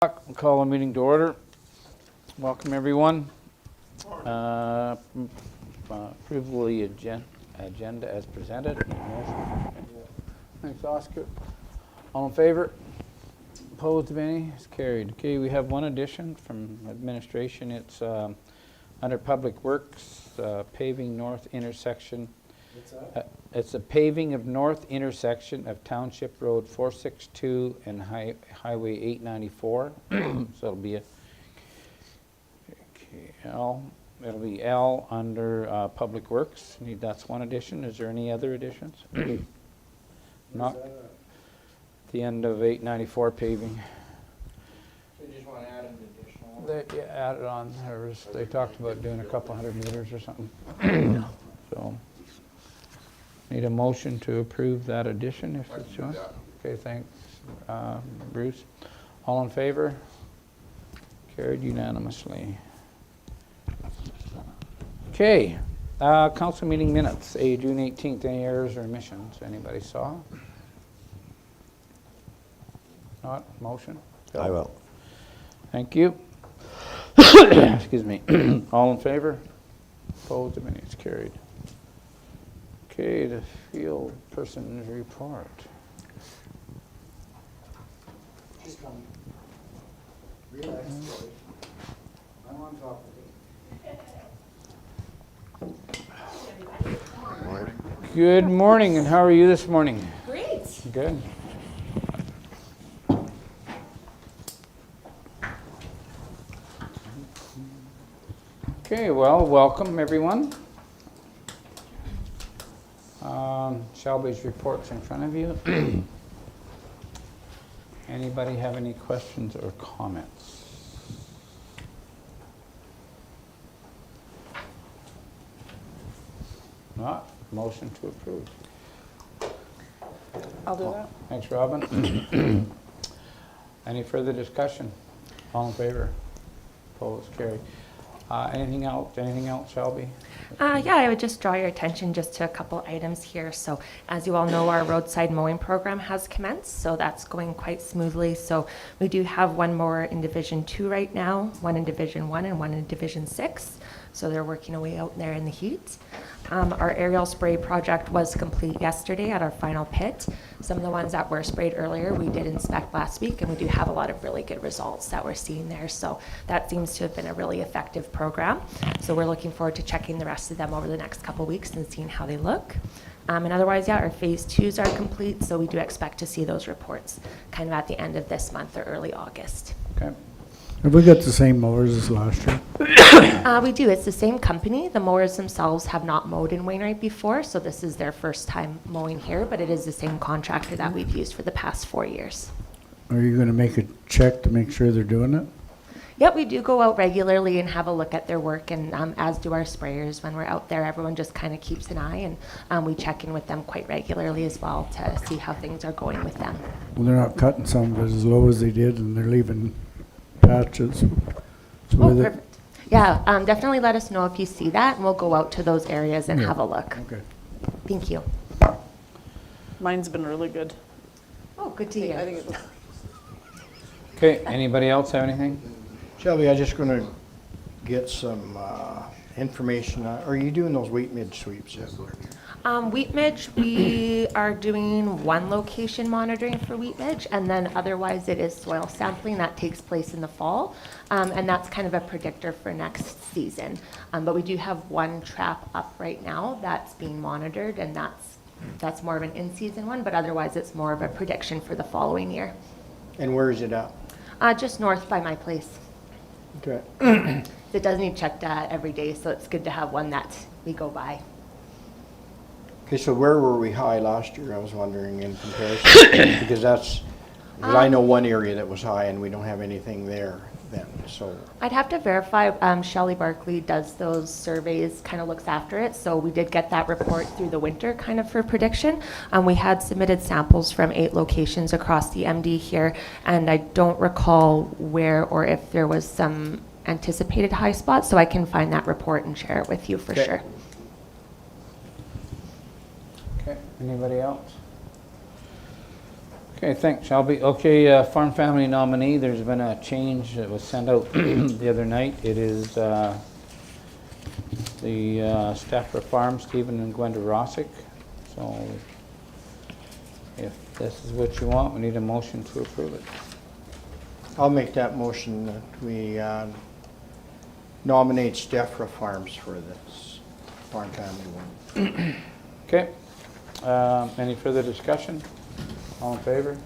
We'll call a meeting to order. Welcome, everyone. Approval of the agenda as presented. Thanks, Oscar. All in favor? Opposed, if any? It's carried. Okay, we have one addition from administration. It's under Public Works, paving north intersection. What's that? It's a paving of north intersection of Township Road 462 and Highway 894. So it'll be a L. It'll be L under Public Works. That's one addition. Is there any other additions? Not the end of 894 paving. They just want to add an additional. They added on. They talked about doing a couple hundred meters or something. So. Need a motion to approve that addition, if it's yours. Okay, thanks, Bruce. All in favor? Carried unanimously. Okay, council meeting minutes, June 18th. Any errors or omissions? Anybody saw? Not? Motion? I will. Thank you. Excuse me. All in favor? Opposed? The minutes carried. Okay, the field person's report. Just come. Relax, Joey. I'm on top of it. Good morning, and how are you this morning? Great. Good. Okay, well, welcome everyone. Shelby's report's in front of you. Anybody have any questions or comments? Not? Motion to approve. I'll do that. Thanks, Robin. Any further discussion? All in favor? Opposed? Carried. Anything else, Shelby? Yeah, I would just draw your attention just to a couple items here. So as you all know, our roadside mowing program has commenced, so that's going quite smoothly. So we do have one more in Division 2 right now, one in Division 1 and one in Division 6. So they're working away out there in the heat. Our aerial spray project was complete yesterday at our final pit. Some of the ones that were sprayed earlier we did inspect last week, and we do have a lot of really good results that we're seeing there. So that seems to have been a really effective program. So we're looking forward to checking the rest of them over the next couple weeks and seeing how they look. And otherwise, yeah, our phase 2s are complete, so we do expect to see those reports kind of at the end of this month or early August. Okay. Have we got the same mowers as last year? We do. It's the same company. The mowers themselves have not mowed in Wainwright before, so this is their first time mowing here, but it is the same contractor that we've used for the past 4 years. Are you going to make a check to make sure they're doing it? Yep, we do go out regularly and have a look at their work, and as do our sprayers. When we're out there, everyone just kind of keeps an eye, and we check in with them quite regularly as well to see how things are going with them. Well, they're not cutting some of it as low as they did, and they're leaving patches. So Oh, perfect. Yeah, definitely let us know if you see that, and we'll go out to those areas and Yeah. have a look. Okay. Thank you. Mine's been really good. Oh, good to I hear. think it's Okay, anybody else have anything? Shelby, I'm just going to get some information. Are you doing those wheat mid sweeps? Wheat midge, we are doing one location monitoring for wheat midge, and then otherwise it is soil sampling that takes place in the fall, and that's kind of a predictor for next season. But we do have one trap up right now that's being monitored, and that's more of an in-season one, but otherwise it's more of a prediction for the following year. And where is it at? Just north by my place. Okay. It does need checked every day, so it's good to have one that we go by. Okay, so where were we high last year? I was wondering in comparison. Because I know one area that was high and we don't have anything there then, so. I'd have to verify. Shelley Barkley does those surveys, kind of looks after it. So we did get that report through the winter kind of for prediction. We had submitted samples from 8 locations across the MD here, and I don't recall where or if there was some anticipated high spots, so I can find that report and share it with you for sure. Okay, anybody else? Okay, thanks, Shelby. Okay, farm family nominee, there's been a change that was sent out the other night. It is the Stafford Farm, Stephen and Gwenda Rossick. So if this is what you want, we need a motion to approve it. I'll make that motion that we nominate Staffra Farms for this farm family one. Okay, any further discussion? All in favor?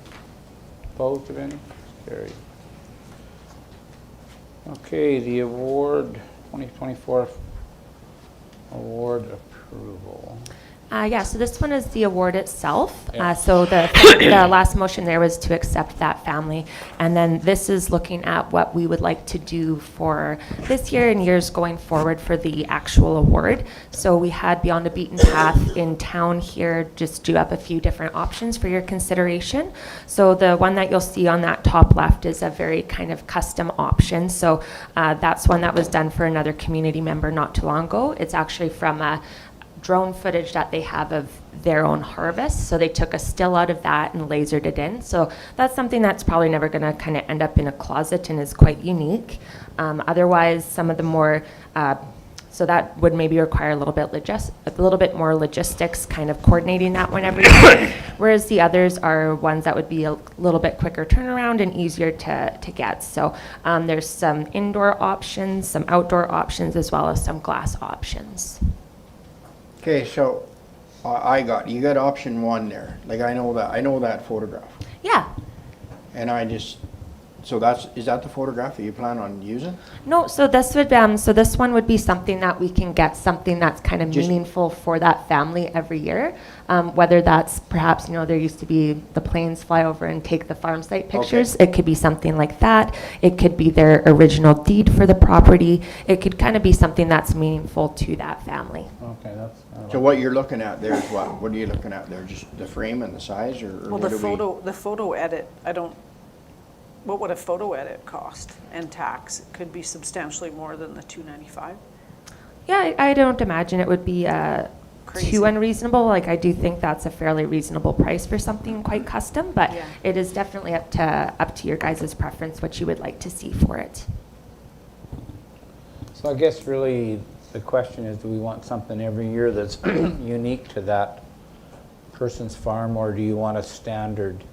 Opposed, if any? Carried. Okay, the award, 2024 award approval. Yeah, so this one is the award itself. Yeah. So the last motion there was to accept that family. And then this is looking at what we would like to do for this year and years going forward for the actual award. So we had Beyond a Beaten Path in town here just do up a few different options for your consideration. So the one that you'll see on that top left is a very kind of custom option. So that's one that was done for another community member not too long ago. It's actually from a drone footage that they have of their own harvest. So they took a still out of that and lasered it in. So that's something that's probably never going to kind of end up in a closet and is quite unique. Otherwise, some of the more, so that would maybe require a little bit more logistics, kind of coordinating that one every year. Whereas the others are ones that would be a little bit quicker turnaround and easier to get. So there's some indoor options, some outdoor options, as well as some glass options. Okay, so you got option one there. Like I know that photograph. Yeah. And is that the photograph that you plan on using? No, so this one would be something that we can get something that's kind of meaningful for that family every year. Whether that's perhaps, there used to be the planes fly over and take the farm site pictures. Okay. It could be something like that. It could be their original deed for the property. It could kind of be something that's meaningful to that family. Okay, that's. So what you're looking at there is what? What are you looking at there? Just the frame and the size, or Well, what the photo edit, what would a photo edit cost and tax? It could be substantially more than the $295. Yeah, I don't imagine it would be Crazy. too unreasonable. Like, I do think that's a fairly reasonable price for something quite custom, but Yeah. it is definitely up to your guys' preference what you would like to see for it. So I guess really the question is, do we want something every year that's unique to that person's farm, or do you want a standard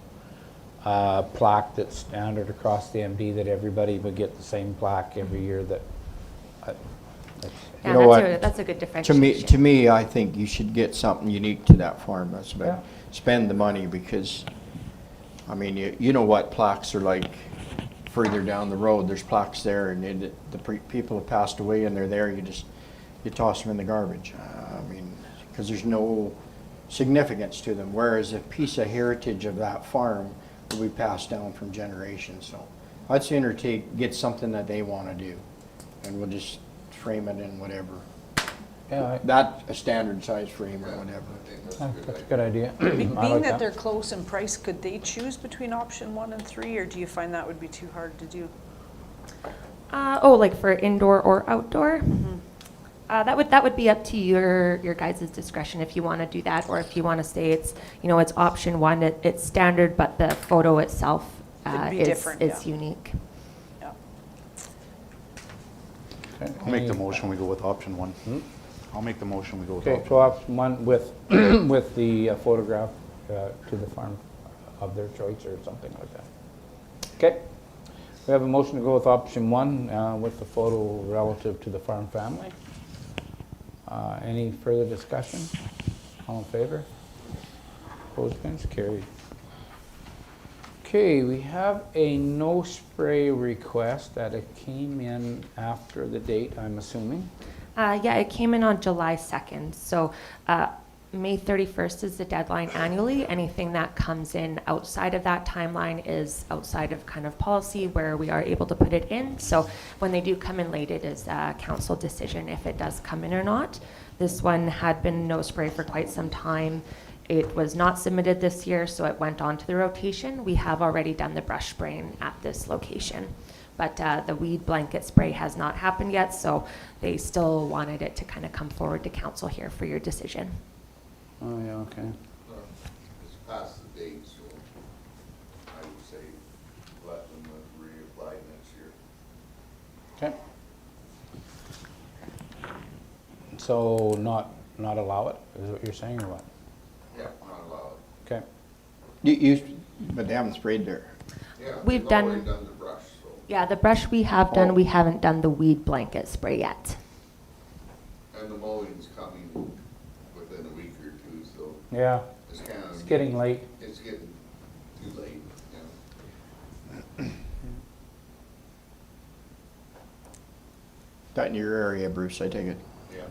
plaque that's standard across the MD that everybody would get the same plaque every year? That Yeah, know what? that's a good differentiation. To me, I think you should get something unique to that farm. That's about Yeah. spend the money, because I mean, you know what plaques are like further down the road. There's plaques there, and people have passed away and they're there. You toss them in the garbage. I mean, because there's no significance to them. Whereas a piece of heritage of that farm will be passed down from generations. So I'd sooner get something that they want to do, and we'll just frame it in whatever. Yeah, A standard size frame or whatever. that's a good idea. Being I like that they're close in price, could they choose between option 1 and 3, or do you find that would be too hard to do? Like for indoor or outdoor? Mm-hmm. That would be up to your guys' discretion if you want to do that, or if you want to say it's option 1, it's standard, but the photo itself It'd be is different, yeah. unique. Yeah. Okay, I'll make the motion, we go with option 1. I'll make the motion, we go with Okay, option so option 1 with with the photograph to the farm of their choice or something like that. Okay, we have a motion to go with option 1 with the photo relative to the farm family. Any further discussion? All in favor? Opposed, against, carried. Okay, we have a no spray request that it came in after the date, I'm assuming. Yeah, it came in on July 2nd. So May 31st is the deadline annually. Anything that comes in outside of that timeline is outside of kind of policy where we are able to put it in. So when they do come in late, it is a council decision if it does come in or not. This one had been no spray for quite some time. It was not submitted this year, so it went on to the rotation. We have already done the brush spraying at this location. But the weed blanket spray has not happened yet, so they still wanted it to kind of come forward to council here for your decision. Oh, yeah, okay. It's past the date, so Okay. So not allow it, is what you're saying, or what? Yeah, not allowed. Okay. But they haven't sprayed there. Yeah, We've we've already done- done the brush, so. Yeah, the brush we have done, Oh. we haven't done the weed blanket spray yet. And the mowing's coming within a week or two, so Yeah, it's kind of. it's getting late. It's getting too late, yeah. That in your area, Bruce, I take it. Yeah.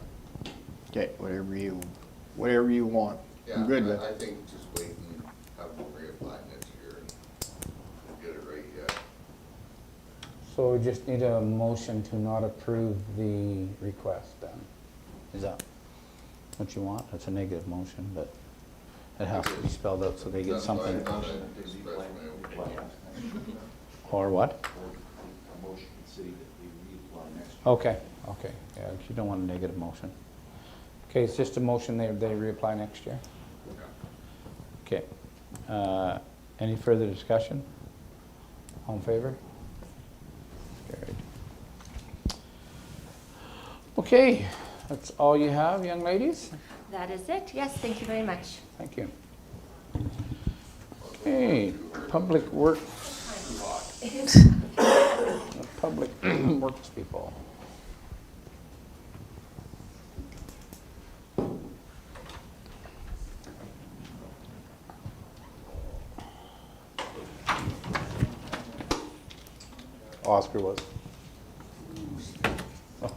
Okay, whatever you want. I'm Yeah, good with. I think just wait and have them reapply next year and get it right, yeah. So we just need a motion to not approve the request then. Is that what you want? It's a negative motion, but it has to be spelled out so they get That's why something. I thought I'd express my opinion. Or what? A motion to say that we reapply next year. Okay, okay, yeah, 'cause you don't want a negative motion. Okay, it's just a motion, they reapply next year? Okay. Any further discussion? All in favor? Carried. Okay, that's all you have, young ladies? That is it. Yes, thank you very much. Thank you. Okay, Public Works. Public Works people. Oscar was. New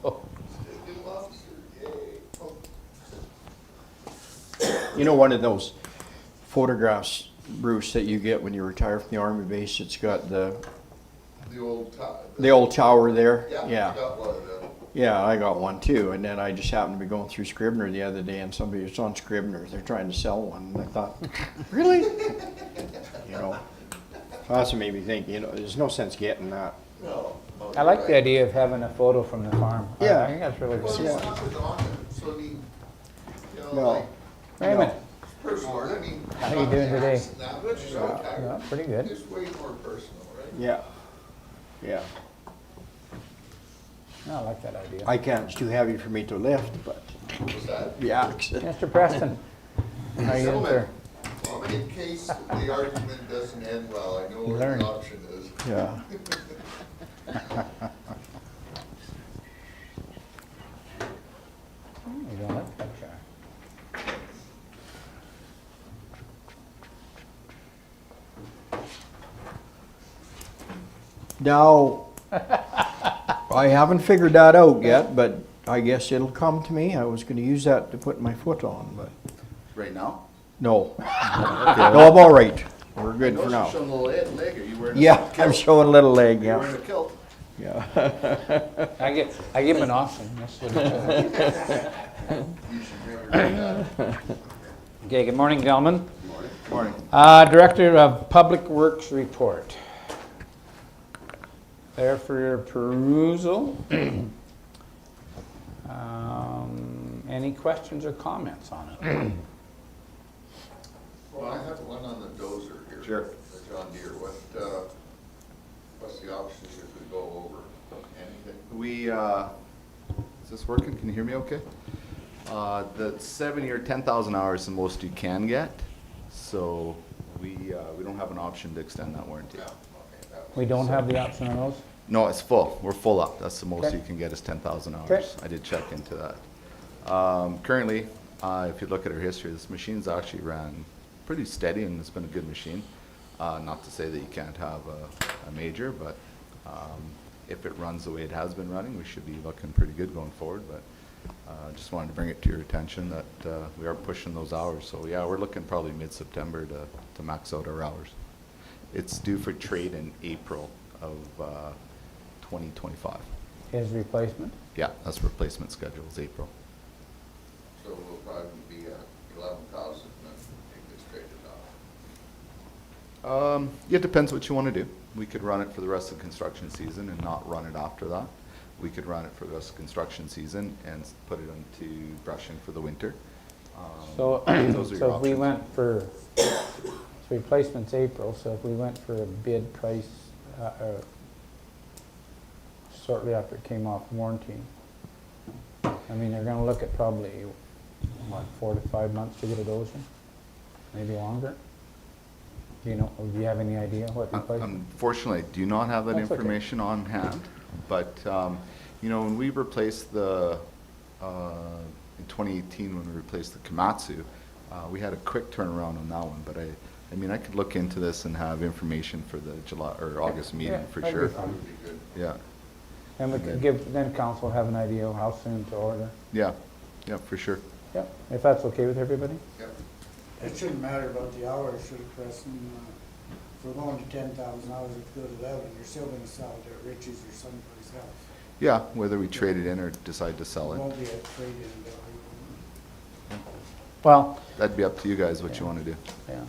officer, yay. Oh, You know, one of those photographs, Bruce, that you get when you retire from the army base, it's got the old tower there? Yeah, I Yeah. got one of them. Yeah, I got one too, and then I just happened to be going through Scribner the other day, and somebody was on Scribner, they're trying to sell one, and I thought, really? You know, so that's what made me think, you know, there's no sense getting that. No. no, I like you're the right. idea of having a photo from the farm. Yeah. I think that's really Well, good. it's not put on it, so I mean, you know, No. like, Raymond, personal, I mean. How you doing today? Now, which is okay. yeah, pretty good. It's way more personal, right? Yeah, yeah. No, I like that idea. I can't, it's too heavy for me to lift, but What's that? the axe. Mr. Preston, how are you doing, sir? Well, in case the argument doesn't end well, I know You what learned. the option is. Yeah. You don't like that guy. Now, I haven't figured that out yet, but I guess it'll come to me. I was gonna use that to put my foot on, but Right now? no. No, I'm all right. We're good for now. Showing a little leg, are you wearing Yeah, I'm showing a little leg, You're yeah. wearing a kilt. Yeah. I give him an option. That's what it says. You should never do that. Okay, good morning, gentlemen. Morning. Director of Public Works report. There for your perusal. Any questions or comments on it? Well, I have one on the dozer here. Sure. The John Deere, what's the options if we go over anything? We, is this working? Can you hear me okay? The 7-year, 10,000 hours is the most you can get. So we don't have an option to extend that warranty. Yeah, okay, that was. We don't have the option on those? No, it's full. We're full up. That's the most Okay. you can get is 10,000 hours. Okay. I did check into that. Currently, if you look at our history, this machine's actually ran pretty steady and it's been a good machine. Not to say that you can't have a major, but if it runs the way it has been running, we should be looking pretty good going forward. But just wanted to bring it to your attention that we are pushing those hours. So yeah, we're looking probably mid-September to max out our hours. It's due for trade in April of 2025. His replacement? Yeah, that's replacement schedule is April. So we'll probably be at 11,000 and it gets traded off. It depends what you want to do. We could run it for the rest of the construction season and not run it after that. We could run it for the rest of the construction season and put it into brushing for the winter. So, Those are your so if we options. went for, replacement's April, so if we went for a bid price, shortly after it came off warranty. I mean, they're gonna look at probably, what, 4 to 5 months to get it over, maybe longer? Do you have any idea what the price? Unfortunately, I do not have that That's okay. information on hand, but, when we replaced in 2018, when we replaced the Komatsu, we had a quick turnaround on that one, but I could look into this and have information for the July or August meeting Yeah, for that'd sure. be fine. Yeah, And we can then council have an idea of how soon to order. yeah, for sure. Yep, if that's okay with everybody? Yep. It shouldn't matter about the hours, should it, Preston? If we're going to 10,000 hours, if you go to 11, you're still gonna sell it at Richie's or someplace else. Yeah, whether we trade it in or decide to It sell it, won't be a trade-in value. Well, that'd be up to you guys what you want to do. yeah.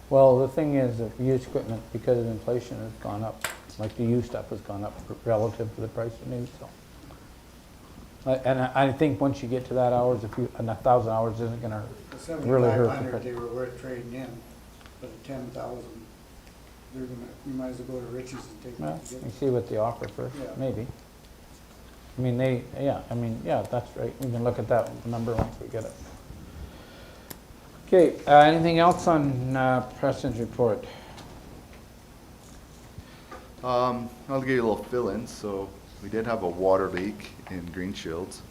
Well, the thing is, if used equipment, because of inflation, has gone up, like the used stuff has gone up relative to the price of new, so. And I think once you get to that hours, and 1,000 hours isn't gonna The really hurt the 7,500, price. they were worth trading in, but at 10,000, they're gonna, you might as well go to Richie's and take Well, it together. you see what they offer first, Yeah. maybe. Yeah, that's right, we can look at that number once we get it. Okay, anything else on Preston's report? I'll give you a little fill-in. So we did have a water leak in Green Shields.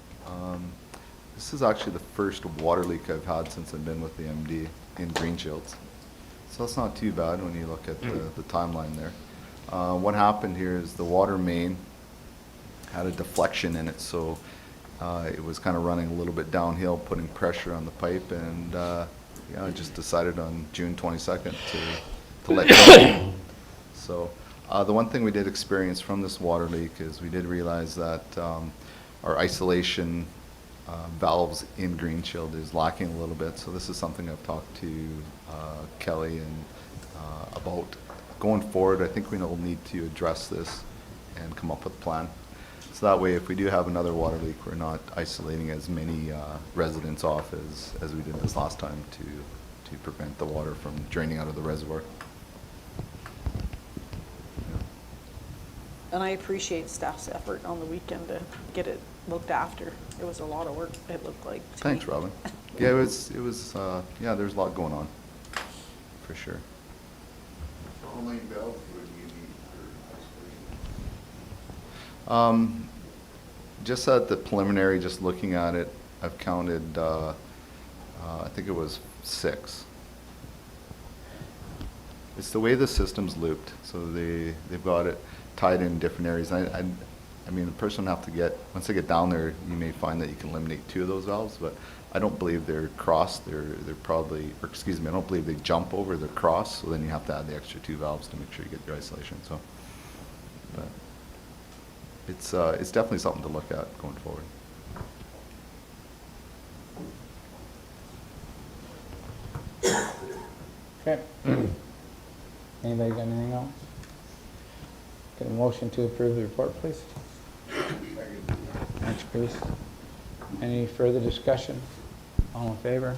This is actually the first water leak I've had since I've been with the MD in Green Shields. So that's not too bad when you look at the timeline there. What happened here is the water main had a deflection in it, so it was kind of running a little bit downhill, putting pressure on the pipe, and I just decided on June 22nd to let go. So the one thing we did experience from this water leak is we did realize that our isolation valves in Green Shield is lacking a little bit. So this is something I've talked to Kelly and about going forward. I think we'll need to address this and come up with a plan. So that way, if we do have another water leak, we're not isolating as many residents off as we did this last time to prevent the water from draining out of the reservoir. And I appreciate staff's effort on the weekend to get it looked after. It was a lot of work, it looked like to Thanks, me. Robin. Yeah, it was there's a lot going on, for sure. How many valves would you need for isolation? Just at the preliminary, just looking at it, I've counted, I think it was 6. It's the way the system's looped, so they've got it tied in different areas. I mean, the person will have to once they get down there, you may find that you can eliminate 2 of those valves, but I don't believe they're crossed. They're probably, or excuse me, I don't believe they jump over, they're crossed, so then you have to add the extra 2 valves to make sure you get your isolation, so. But it's definitely something to look at going forward. Okay. Anybody got anything else? Get a motion to approve the report, please. Thanks, Bruce. Any further discussion? All in favor?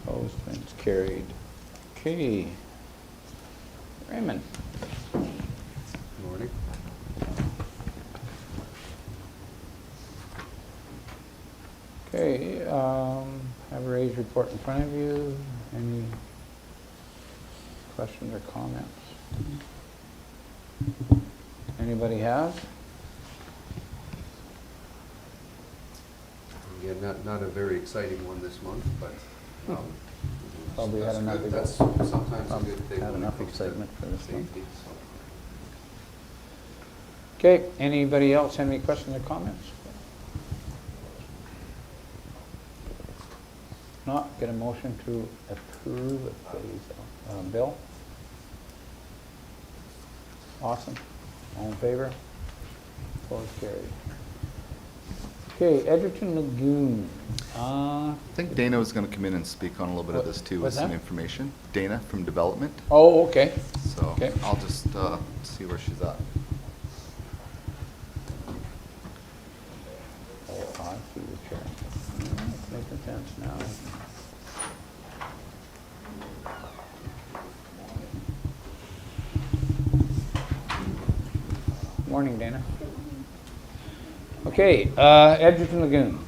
Opposed, it's carried. Okay. Raymond. Morning. Okay, have a raised report in front of you. Any questions or comments? Anybody have? Again, not a very exciting one this month, but Probably had that's enough good. of That's that. sometimes a Probably good thing. had when it enough comes to excitement for this one. safety, so. Okay, anybody else have any questions or comments? Not, get a motion to approve it, please. Bill? Awesome. All in favor? Opposed, carried. Okay, Edgerton Lagoon. I think Dana was going to come in and speak on a little bit of this too with What's some that? information. Dana from Development. Oh, okay. So Okay. I'll just see where she's at. Oh, I see the chair. It's making sense now. Morning, Dana. Okay, Edgerton Lagoon.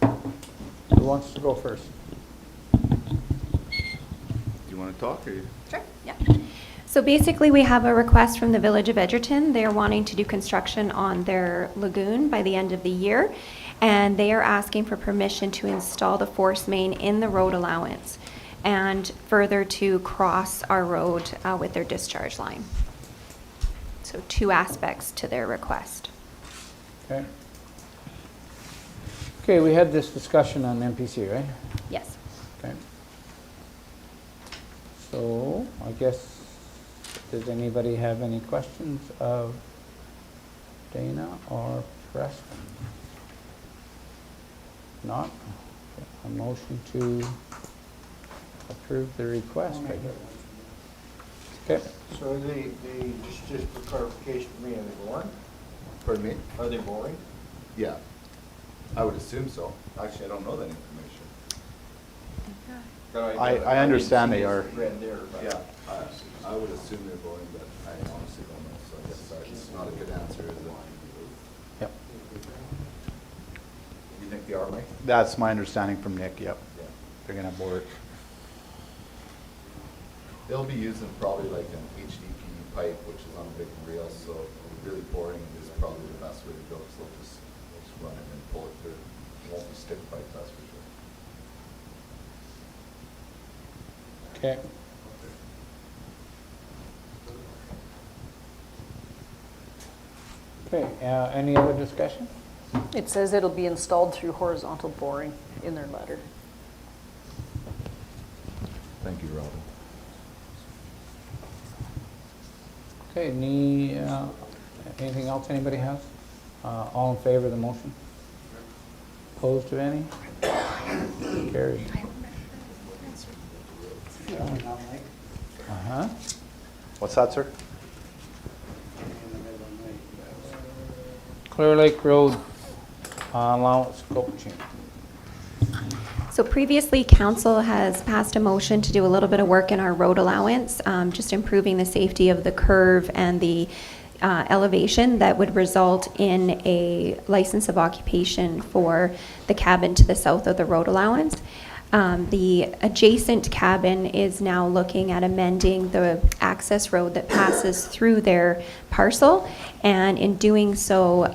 Who wants to go first? Do you want to talk or you? Sure, yeah. So basically, we have a request from the Village of Edgerton. They're wanting to do construction on their lagoon by the end of the year, and they are asking for permission to install the force main in the road allowance and further to cross our road with their discharge line. So 2 aspects to their request. Okay. Okay, we had this discussion on MPC, right? Yes. Okay. So, I guess, does anybody have any questions of Dana or Preston? Not? Okay, a motion to approve the request, I guess. Okay, So they, just for clarification for me, are they boring? Pardon me? Are they boring? Yeah, I would assume so. Actually, I don't know that information. I understand they are. Read there, but. Yeah, I would assume they're boring, but I honestly don't know, so I guess that's not a good answer, is it? Yep. You think they are, Mike? That's my understanding from Nick, yep. Yeah. They're gonna bore it. They'll be using probably like an HDP pipe, which is on a big reel, so really boring is probably the best way to go, because they'll just run it and pull it through. It won't be stick pipe, that's for sure. okay. Okay, any other discussion? It says it'll be installed through horizontal boring in their letter. Thank you, Robin. Okay, anything else anybody has? All in favor of the motion? Opposed to any? Carried. Uh-huh. What's that, sir? Clear Lake Road allowance scope change. So previously, council has passed a motion to do a little bit of work in our road allowance, just improving the safety of the curve and the elevation that would result in a license of occupation for the cabin to the south of the road allowance. The adjacent cabin is now looking at amending the access road that passes through their parcel, and in doing so,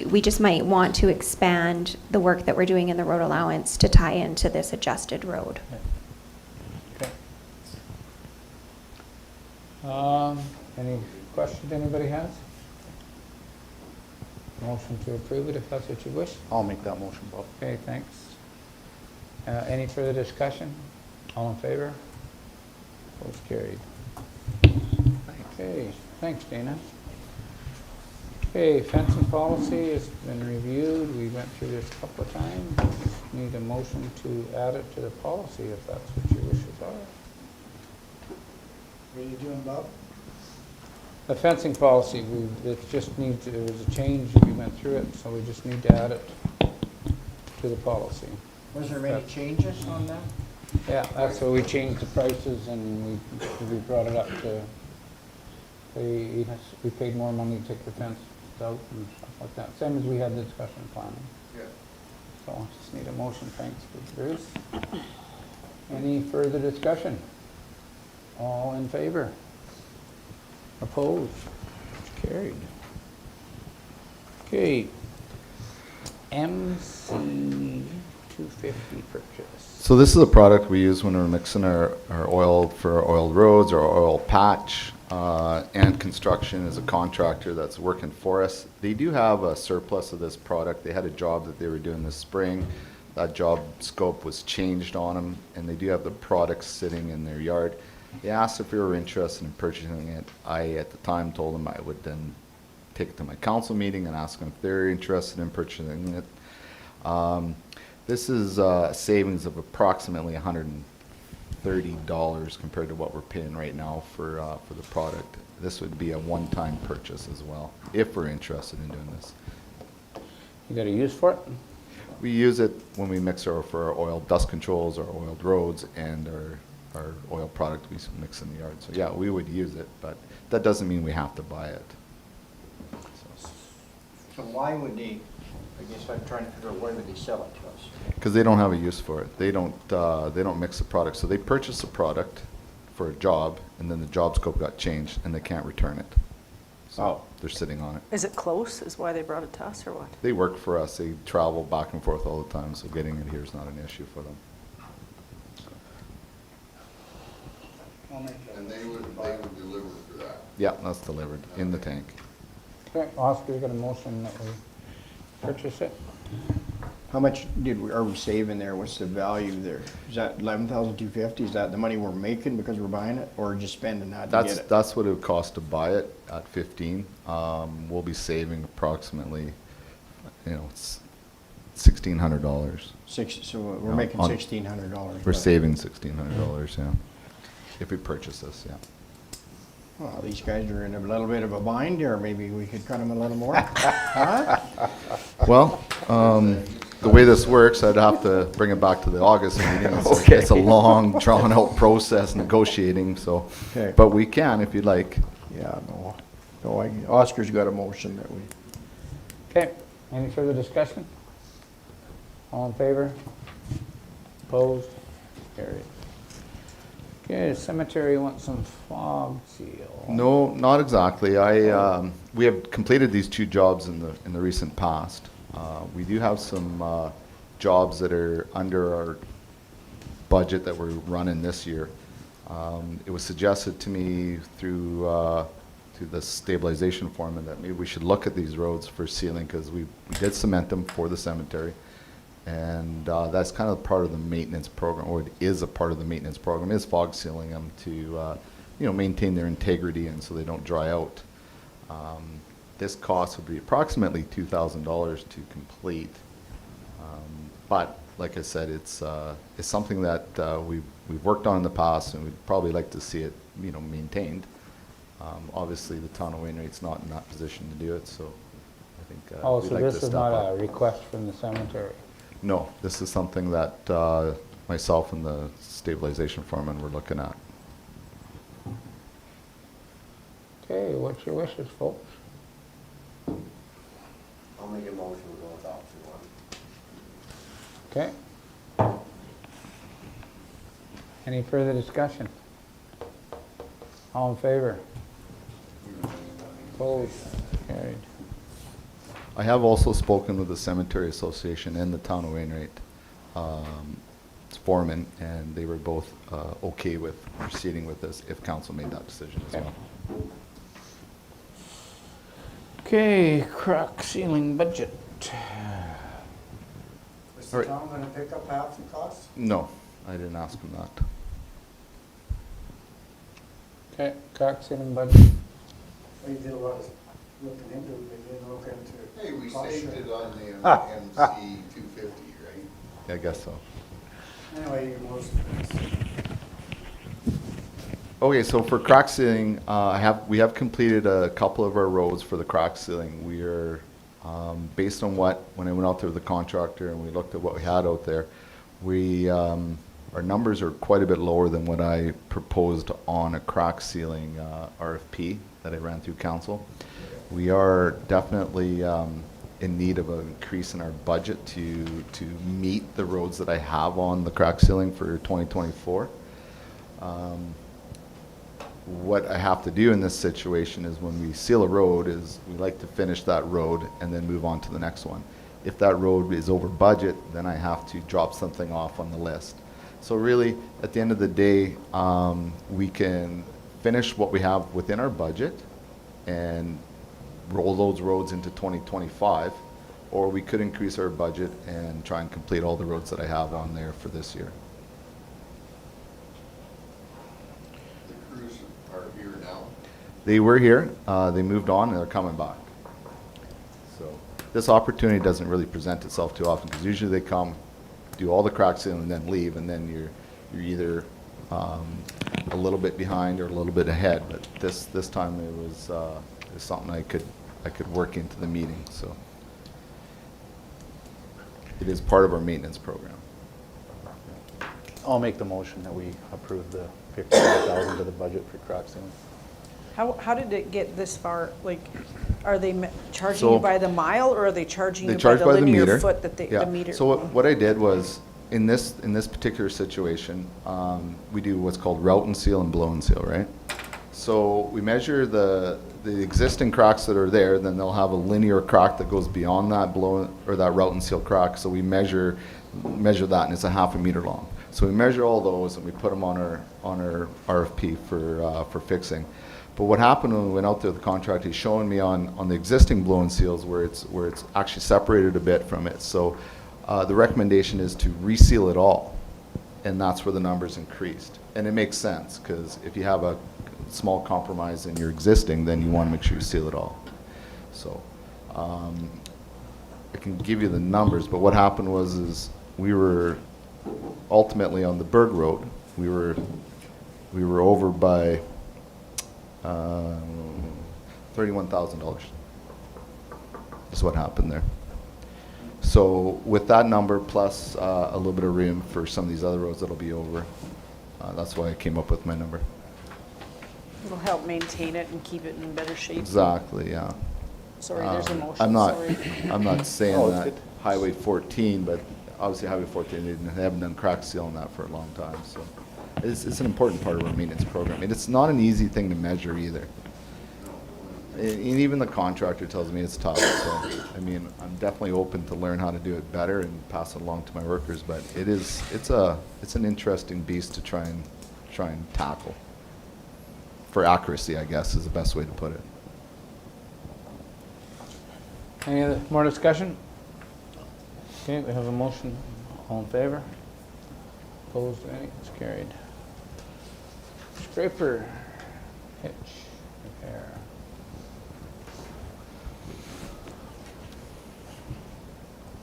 we just might want to expand the work that we're doing in the road allowance to tie into this adjusted road. Okay. Any questions anybody has? Motion to approve it if that's what you wish. I'll make that motion, Bob. Okay, thanks. Any further discussion? All in favor? Both carried. Okay, thanks, Dana. Okay, fencing policy has been reviewed. We went through this a couple of times. Need a motion to add it to the policy if that's what your wishes are. What are you doing, Bob? The fencing policy, it was a change, we went through it, so we just need to add it to the policy. Was there many changes on that? Yeah, that's why we changed the prices and we brought it up to, we paid more money to take the fence out and stuff like that, same as we had the discussion planning. Yeah. So I just need a motion, thanks for Bruce. Any further discussion? All in favor? Opposed? Carried. Okay. MC 250 purchase. So this is a product we use when we're mixing our oil for our oiled roads or oil patch, and construction is a contractor that's working for us. They do have a surplus of this product. They had a job that they were doing this spring. That job scope was changed on them, and they do have the product sitting in their yard. They asked if we were interested in purchasing it. I, at the time, told them I would then take it to my council meeting and ask them if they're interested in purchasing it. This is a savings of approximately $130 compared to what we're paying right now for the product. This would be a one-time purchase as well, if we're interested in doing this. You got a use for it? We use it when we mix for our oil dust controls, our oiled roads, and our oil product we mix in the yard. So yeah, we would use it, but that doesn't mean we have to buy it. So. So why would they, I guess I'm trying to figure out why would they sell it to us? Because they don't have a use for it. They don't mix the product. So they purchase a product for a job, and then the job scope got changed, and they can't return it. So Oh. they're sitting on it. Is it close, is why they brought it to us, or what? They work for us. They travel back and forth all the time, so getting it here is not an issue for them. I'll make that And they motion would to buy it. deliver for that. Yeah, that's delivered in the tank. Okay, Oscar, you got a motion that we purchase it? How much are we saving there? What's the value there? Is that 11,250? Is that the money we're making because we're buying it, or just spending that to get it? That's what it would cost to buy it at 15. We'll be saving approximately, it's $1,600. So we're No, making on- $1,600. We're saving $1,600, yeah, if we purchase this, yeah. Well, these guys are in a little bit of a bind, or maybe we could cut them a little more. Huh? Well, the way this works, I'd have to bring it back to the August meeting. Okay. It's a long, drawn-out process negotiating, so, Okay. but we can if you'd like. Yeah, no, Oscar's got a motion that we, Okay, any further discussion? All in favor? Opposed? Carried. Okay, cemetery wants some fog seal. No, not exactly. We have completed these two jobs in the recent past. We do have some jobs that are under our budget that we're running this year. It was suggested to me through the stabilization foreman that maybe we should look at these roads for sealing, because we did cement them for the cemetery. And that's kind of part of the maintenance program, or it is a part of the maintenance program, is fog sealing them to maintain their integrity and so they don't dry out. This cost would be approximately $2,000 to complete. But like I said, it's something that we've worked on in the past, and we'd probably like to see it maintained. Obviously, the town of Wainwright's not in that position to do it, so I think Oh, we'd so like to this is step not up. a request from the cemetery? No, this is something that myself and the stabilization foreman were looking at. Okay, what's your wishes, folks? I'll make a motion to go with option one. Okay. Any further discussion? All in favor? Opposed? Carried. I have also spoken with the Cemetery Association and the town of Wainwright foreman, and they were both okay with proceeding with this if council made that decision as Okay. well. Okay, crack ceiling budget. Is All the right. town gonna pick up half the cost? No, I didn't ask him that. Okay, crack ceiling budget. They did a lot of looking into it, they didn't look into. Hey, we cost saved sharing. it on the MC 250, right? I guess so. Anyway, your motion is. Okay, so for crack sealing, we have completed a couple of our roads for the crack sealing. We are, based on when I went out there with the contractor and we looked at what we had out there, our numbers are quite a bit lower than what I proposed on a crack sealing RFP that I ran through council. We are definitely in need of an increase in our budget to meet the roads that I have on the crack sealing for 2024. What I have to do in this situation is when we seal a road is we like to finish that road and then move on to the next one. If that road is over budget, then I have to drop something off on the list. So really, at the end of the day, we can finish what we have within our budget and roll those roads into 2025, or we could increase our budget and try and complete all the roads that I have on there for this year. The crews are here now. They were here, they moved on, and they're coming back. So this opportunity doesn't really present itself too often, because usually they come, do all the crack sealing, and then leave, and then you're either a little bit behind or a little bit ahead. But this time it was something I could work into the meeting. So it is part of our maintenance program. I'll make the motion that we approve the 55,000 to the budget for crack sealing. How did it get this far? Like, are they charging So- you by the mile, or are they charging They you by charge the by the linear meter. foot that they, Yeah. the meter? So what I did was, in this particular situation, we do what's called route and seal and blow and seal, right? So we measure the existing cracks that are there, then they'll have a linear crack that goes beyond that blow, or that route and seal crack, so we measure that, and it's a 1/2 meter long. So we measure all those, and we put them on our RFP for fixing. But what happened when we went out there, the contractor, he's showing me on the existing blow and seals where it's actually separated a bit from it. So the recommendation is to reseal it all, and that's where the numbers increased. And it makes sense, because if you have a small compromise in your existing, then you want to make sure you seal it all. So I can give you the numbers, but what happened was we were ultimately on the Berg Road, we were over by $31,000 is what happened there. So with that number plus a little bit of room for some of these other roads that'll be over, that's why I came up with my number. It'll help maintain it and keep it in better shape. Exactly, yeah. Sorry, there's a motion, I'm not sorry. saying Oh, it's that good. Highway 14, but obviously Highway 14, they haven't done crack seal on that for a long time, so it's an important part of our maintenance program. And it's not an easy thing to measure either. And even the contractor tells me it's tough, so, I mean, I'm definitely open to learn how to do it better and pass it along to my workers, but it's an interesting beast to try and tackle. For accuracy, I guess, is the best way to put it. Any other, more discussion? Okay, we have a motion. All in favor? Opposed, any? It's carried. Scraper hitch repair.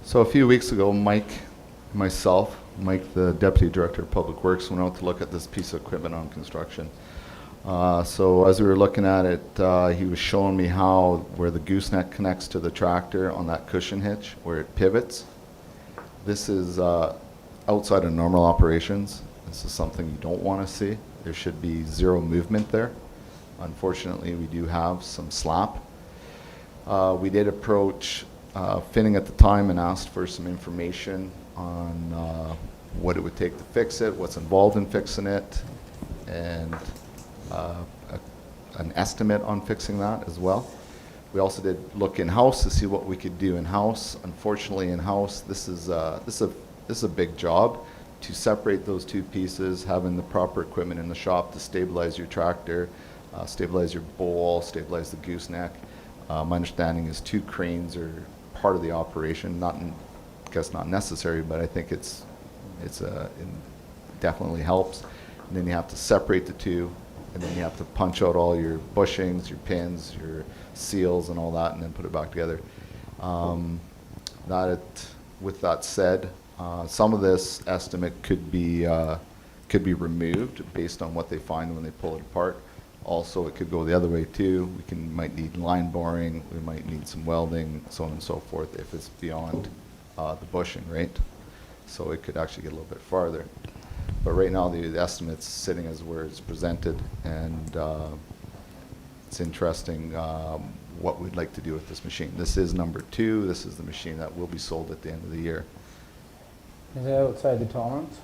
So a few weeks ago, Mike, the Deputy Director of Public Works, went out to look at this piece of equipment on construction. So as we were looking at it, he was showing me where the gooseneck connects to the tractor on that cushion hitch, where it pivots. This is outside of normal operations. This is something you don't want to see. There should be zero movement there. Unfortunately, we do have some slap. We did approach Finning at the time and asked for some information on what it would take to fix it, what's involved in fixing it, and an estimate on fixing that as well. We also did look in-house to see what we could do in-house. Unfortunately, in-house, this is a big job to separate those two pieces, having the proper equipment in the shop to stabilize your tractor, stabilize your bowl, stabilize the gooseneck. My understanding is 2 cranes are part of the operation. I guess not necessary, but I think it definitely helps. And then you have to separate the two, and then you have to punch out all your bushings, your pins, your seals, and all that, and then put it back together. With that said, some of this estimate could be removed based on what they find when they pull it apart. Also, it could go the other way too. Might need line boring, we might need some welding, so on and so forth, if it's beyond the bushing, right? So it could actually get a little bit farther. But right now, the estimate's sitting as where it's presented, and it's interesting what we'd like to do with this machine. This is number 2. This is the machine that will be sold at the end of the year. Is that outside the tolerance?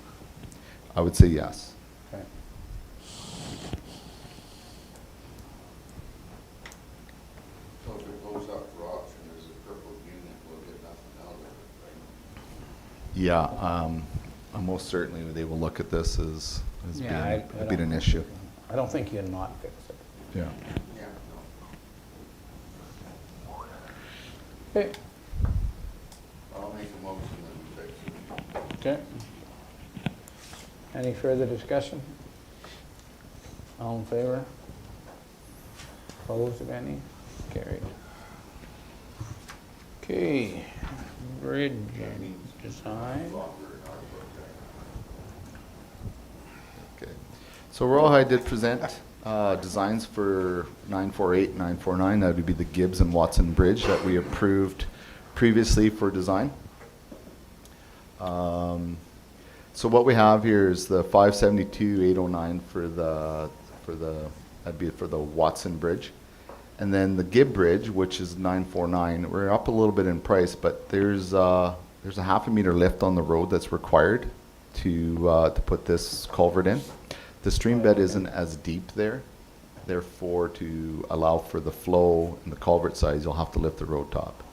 I would say yes. Okay. So if it goes up for auction, there's a purple unit, we'll get nothing out of it, right? Yeah, most certainly they will look at this as being an issue. I don't think you'd not fix it. Yeah. Yeah, Okay. I'll make a motion that we fix it. Okay. Any further discussion? All in favor? Opposed, if any? Carried. Okay, bridge design. Okay. So Rawhide did present designs for 948 and 949. That would be the Gibbs and Watson Bridge that we approved previously for design. So what we have here is the 572,809 that'd be for the Watson Bridge. And then the Gibb Bridge, which is 949, we're up a little bit in price, but there's a half a meter lift on the road that's required to put this culvert in. The stream bed isn't as deep there, therefore to allow for the flow and the culvert size, you'll have to lift the road top.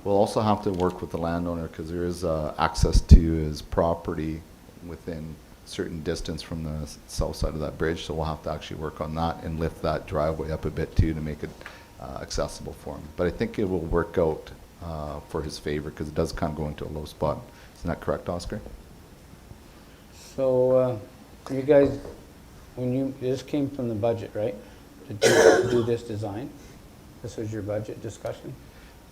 We'll also have to work with the landowner because there is access to his property within certain distance from the south side of that bridge, so we'll have to actually work on that and lift that driveway up a bit too to make it accessible for him. But I think it will work out for his favor because it does kind of go into a low spot. Isn't that correct, Oscar? So, you guys, this came from the budget, right? To do this design? This was your budget discussion?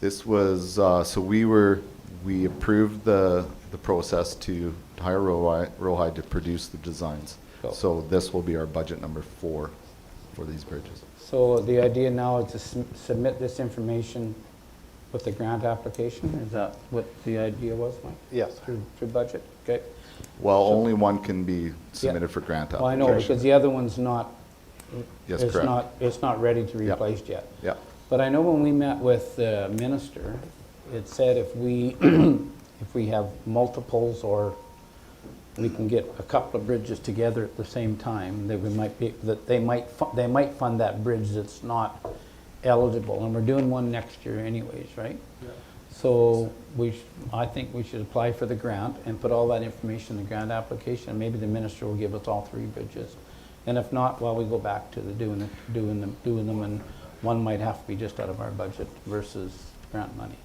This was, so we approved the process to hire Rohai to produce the designs. Cool. So this will be our budget number 4 for these bridges. So the idea now is to submit this information with the grant application? Is that what the idea was, Mike? Yes. Through budget? Okay. Well, only one can be submitted for grant Well, I application. know, because the other one's not, Yes, it's correct. not, it's not ready to be Yep. replaced yet. Yeah. But I know when we met with the minister, it said if we, if we have multiples or we can get a couple of bridges together at the same time, that we might be, that they might fund that bridge that's not eligible. And we're doing one next year anyways, right? Yeah. So I think we should apply for the grant and put all that information in the grant application. Maybe the minister will give us all 3 bridges. And if not, well, we go back to the doing them, and one might have to be just out of our budget versus grant money.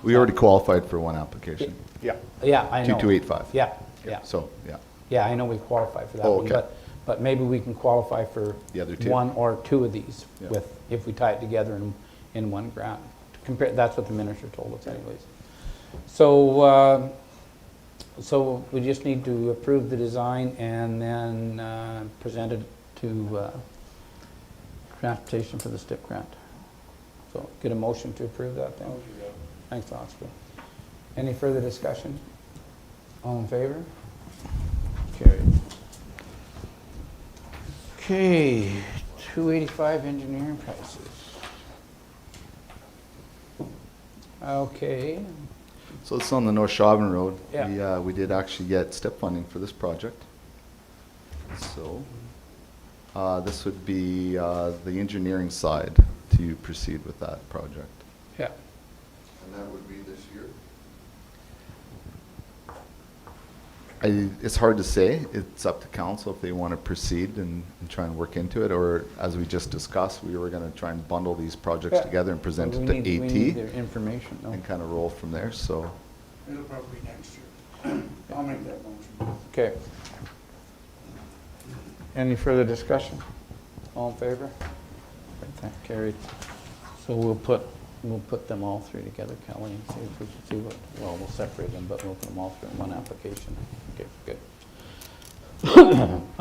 We already qualified for one application. Yeah. Yeah, I know. 2285. Yeah, yeah. So, yeah. Yeah, I know we qualify for that Oh, one, okay. but maybe we can qualify for The other 2? 1 or 2 of these Yeah. with, if we tie it together in one grant. That's what the minister told us anyways. So, so we just need to approve the design and then present it to transportation for the STIP grant. So get a motion to approve that then. Thanks, Oscar. Any further discussion? All in favor? Carried. Okay, 285 engineering prices. Okay, So it's on the North Chauvin Road. Yeah. We did actually get STIP funding for this project. So this would be the engineering side to proceed with that project. yeah. And that would be this year? It's hard to say. It's up to council if they want to proceed and try and work into it, or as we just discussed, we were going to try and bundle these projects Yeah. together and present We it to need- We need AT their information, no? and kind of roll from there, so. It'll probably be next year. I'll make that motion. Okay. Any further discussion? All in favor? Carried. So we'll put them all 3 together, Kelly, and see if we can see what, well, we'll separate them, but we'll put them all 3 in one application. Okay, good.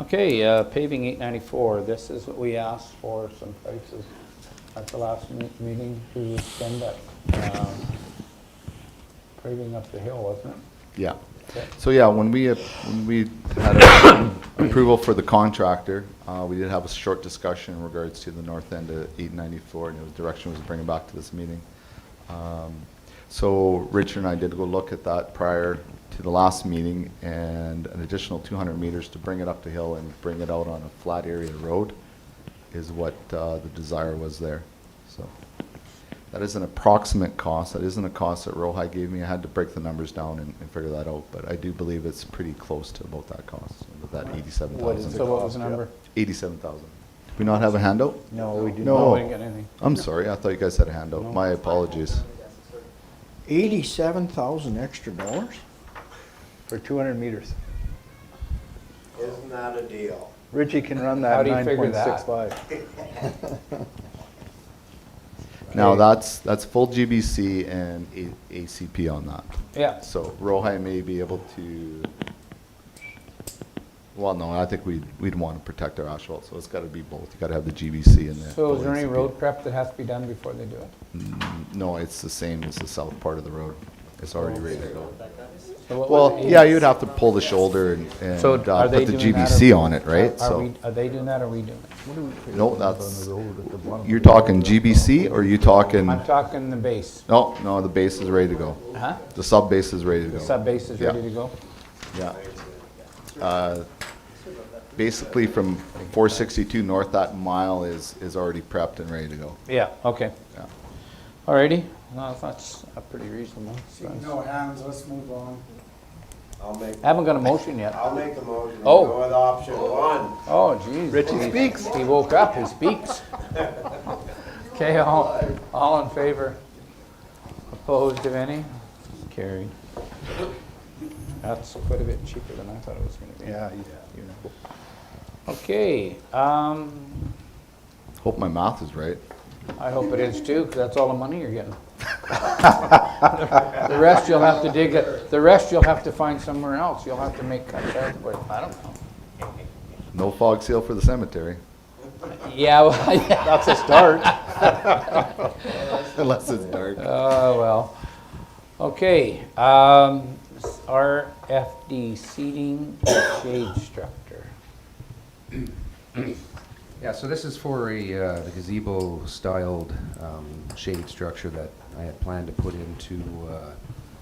Okay, paving 894, this is what we asked for, some prices at the last meeting to extend that paving up the hill, wasn't it? Yeah. Okay. So yeah, when we had a approval for the contractor, we did have a short discussion in regards to the north end of 894, and the direction was to bring it back to this meeting. So Richard and I did go look at that prior to the last meeting, and an additional 200 meters to bring it up the hill and bring it out on a flat area road is what the desire was there. So that is an approximate cost. That isn't a cost that Rohai gave me. I had to break the numbers down and figure that out, but I do believe it's pretty close to about that cost, about that 87,000. So what was the number? 87,000. Do we not have a handout? No, we do No, not. we didn't get anything. I'm sorry, I thought you guys had a handout. No. My apologies. $87,000 extra dollars? For 200 meters. Isn't that a deal? Richie can run How that do you figure that? 9.65. Now, that's full GBC and ACP on that. Yeah. So Rohai may be able to, well, no, I think we'd want to protect our asphalt, so it's got to be both. You got to have the GBC and the. So is there any ACP. road prep that has to be done before they do it? No, it's the same as the south part of the road. It's already ready to go. So what Well, was it? yeah, you'd have to pull the shoulder and So are they put the doing that, GBC or- on it, right? Are they doing that, or are we doing it? No, that's, you're talking GBC or you talking, I'm talking the base. no, the base is ready to go. Huh? The sub base is ready to go. The sub base is Yeah. ready to go? Yeah. Basically from 462 north, that mile is already prepped and ready to go. Yeah, okay. Yeah. Alrighty, no, that's pretty reasonable. Seeing no hands, let's move on. I haven't got a motion yet. I'll make a motion to Oh. go with option one. Oh, geez. Richie speaks. He woke up, he speaks. Okay, all in favor? Opposed, if any? Carried. That's quite a bit cheaper than I thought it was gonna be. Yeah, you know. Okay, Hope my math is right. I hope it is too, 'cause that's all the money you're getting. The rest you'll have to dig it, the rest you'll have to find somewhere else. You'll have to make cuts elsewhere. I don't know. No fog seal for the cemetery, Yeah, well, yeah, that's a start. unless it's dark. Well, okay, RFD seating and shade structure. Yeah, so this is for the gazebo-styled shade structure that I had planned to put into,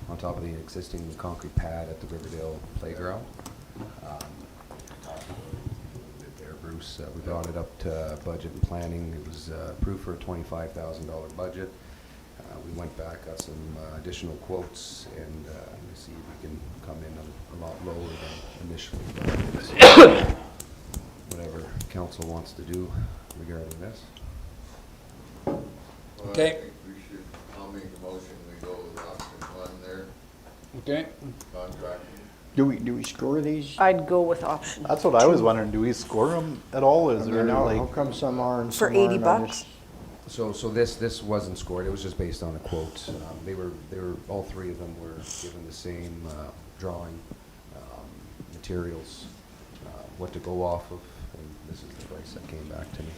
on top of the existing concrete pad at the Riverdale Playground. There, Bruce, we brought it up to budget and planning. It was approved for a $25,000 budget. We went back, got some additional quotes, and see if we can come in a lot lower than initially budgeted. Whatever council wants to do regarding this. Well, Okay. I think we should, I'll make a motion, we go with option one there, Okay, contracting. Do we score these? I'd go with option. That's what I was wondering. Do we score them at all? Is there How like, come some are and For some 80 aren't? I bucks? just- So this wasn't scored, it was just based on a quote. They were, all three of them were given the same drawing, materials, what to go off of, and this is the price that came back to me.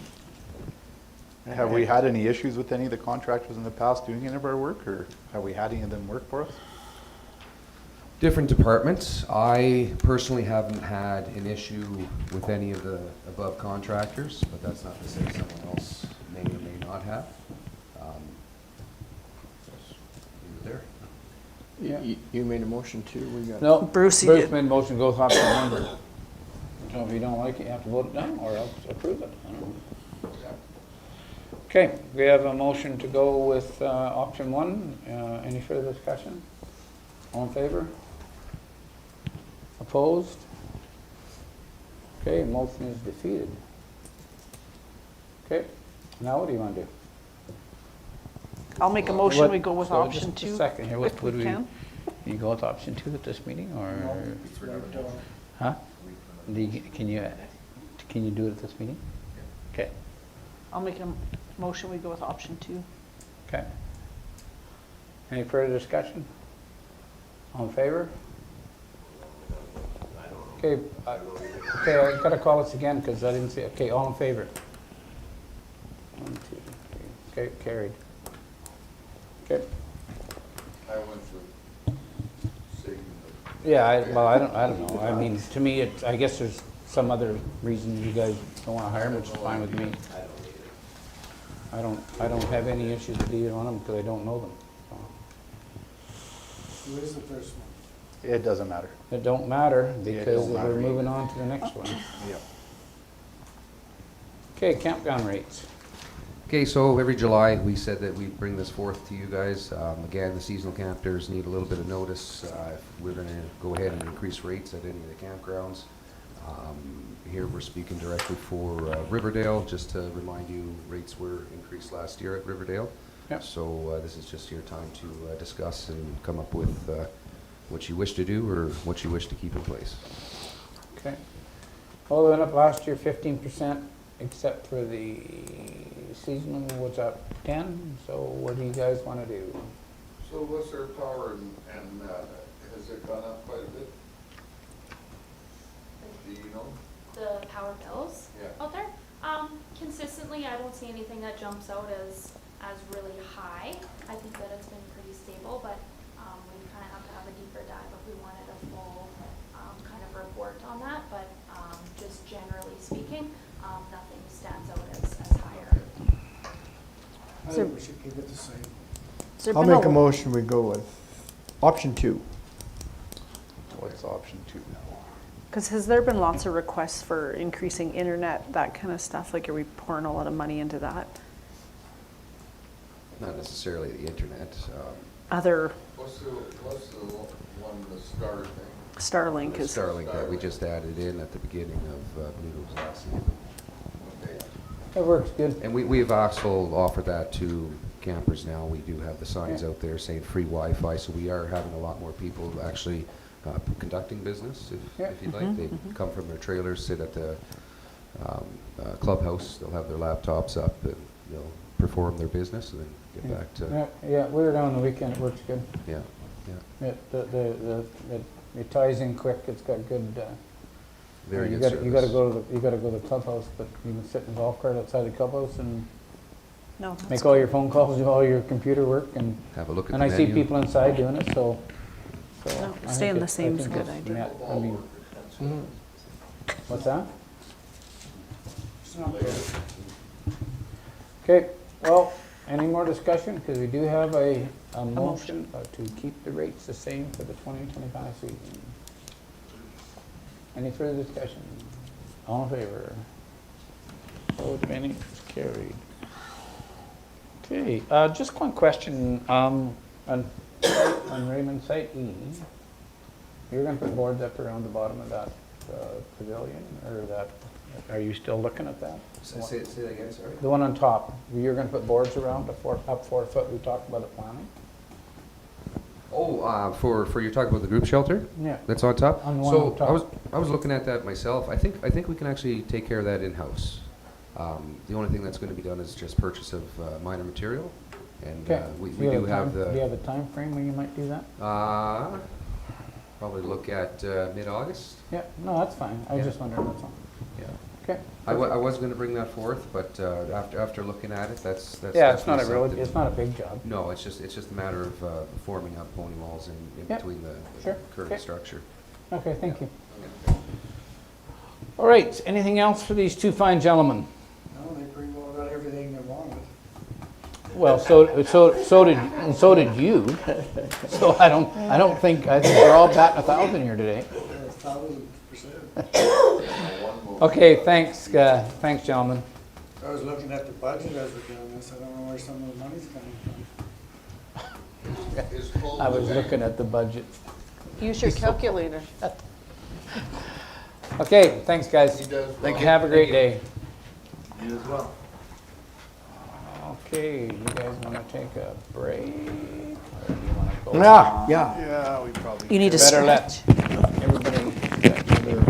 have we had any issues with any of the contractors in the past doing any of our work, or have we had any of them work for us? Different departments. I personally haven't had an issue with any of the above contractors, but that's not to say someone else may or may not have. Just leave it there. yeah. You made a motion too, we got. No, Bruce, you Bruce did. made motion, goes option one. So if you don't like it, you have to vote it down, or else approve it. I don't know. Okay, we have a motion to go with option one. Any further discussion? All in favor? Opposed? Okay, motion is defeated. Okay, now what do you want to do? I'll make a motion, What- we go with so option just a two, second here, what if would we we, can. you go with option two at this meeting, or? Right, Huh? Can you do it at this meeting? Okay, I'll make a motion, we go with option two. okay. Any further discussion? All in favor? Okay, okay, I gotta call this again, because I didn't see, okay, all in favor? 1, 2, 3, okay, carried. Okay, I went with Sigmund. yeah, well, I don't know, I mean, to me, I guess there's some other reason you guys don't wanna hire them, which is fine with me. I don't have any issues with either one of them, because I don't know them. So. Who is the first one? It doesn't matter. It don't matter, because don't matter. we're moving on to the next one. Yep. Okay, campground rates. Okay, so every July, we said that we'd bring this forth to you guys. Again, the seasonal campers need a little bit of notice. If we're gonna go ahead and increase rates at any of the campgrounds. Here, we're speaking directly for Riverdale, just to remind you, rates were increased last year at Riverdale. Yep. So this is just your time to discuss and come up with what you wish to do or what you wish to keep in place. Okay. Well, we went up last year 15%, except for the seasonal was up 10, so what do you guys want to do? So what's our power and has it gone up quite a bit? Do you know? The power bills Yeah. out there. Consistently, I don't see anything that jumps out as really high. I think that it's been pretty stable, but we kind of have to have a deeper dive if we wanted report on that, but just generally speaking, nothing stands out as higher. I think we should keep it the same. Has there I'll been make a motion, we go with option 2. What's option 2 now? Because has there been lots of requests for increasing internet, that kind of stuff? Like, are we pouring a lot of money into that? Not necessarily the internet. Other What's the one, the Star thing? Starlink The is, Starlink that we just added in at the beginning of, I believe it was last year. Okay. It works good. And we've also offered that to campers now. We do have the signs out there saying free Wi-Fi, so we are having a lot more people actually conducting business, if you'd like. They come from their trailers, sit at the clubhouse, they'll have their laptops up, and they'll perform their business, and then get back to, Yeah, we were down on the weekend, it works good. yeah. It ties in quick, it's got good, Very you good gotta, you gotta service. go to the, you gotta go to the clubhouse, but you can sit in the golf cart outside the clubhouse and no, that's make all your phone calls, do all your computer work, and Have a look at and the I see menu. people inside doing it, so. No, I staying think the I same is a think good it's idea. met, I mean, what's that? It's not bad. Okay, well, any more discussion? Because we do have a motion to keep the rates the same for the 2025 season. Any further discussion? All in favor? Opposed, any carried. Okay, just one question, on Raymond Site E, you're gonna put boards up around the bottom of that pavilion, or that, are you still looking at that? Say that again, sorry? The one on top, you're gonna put boards around, up 4 foot, we talked about it planning? Oh, for you're talking about the group shelter? Yeah. That's on top? On the one So on top. I was looking at that myself. I think we can actually take care of that in-house. The only thing that's going to be done is just purchase of minor material, and Okay. we Do you do have Do you the, have a time frame when you might do that? probably look at mid-August. Yeah, no, that's fine, I was Yeah. just wondering, that's all. Yeah. Okay. I was going to bring that forth, but after looking at it, that's Yeah, it's not a definitely real, something- it's not a big job. No, it's just a matter of forming up pony walls in Yeah. between the Sure. current Okay. structure. Okay, thank you. All right, anything else for these two fine gentlemen? No, they pretty well got everything they wanted. Well, so did you. So I think we're all batting 1,000 here today. 1,000%. Okay, thanks, gentlemen. I was looking at the budget as we're doing this, I don't know where some of the money's coming from. It's called I was the- looking at the budget. use your calculator. Okay, thanks, guys. He does Thank well. you. Have a great day. You as well. Okay, you guys want to take a break? Or do you want to go? Yeah, yeah. Yeah, we probably. You need to Better let stretch. everybody get to their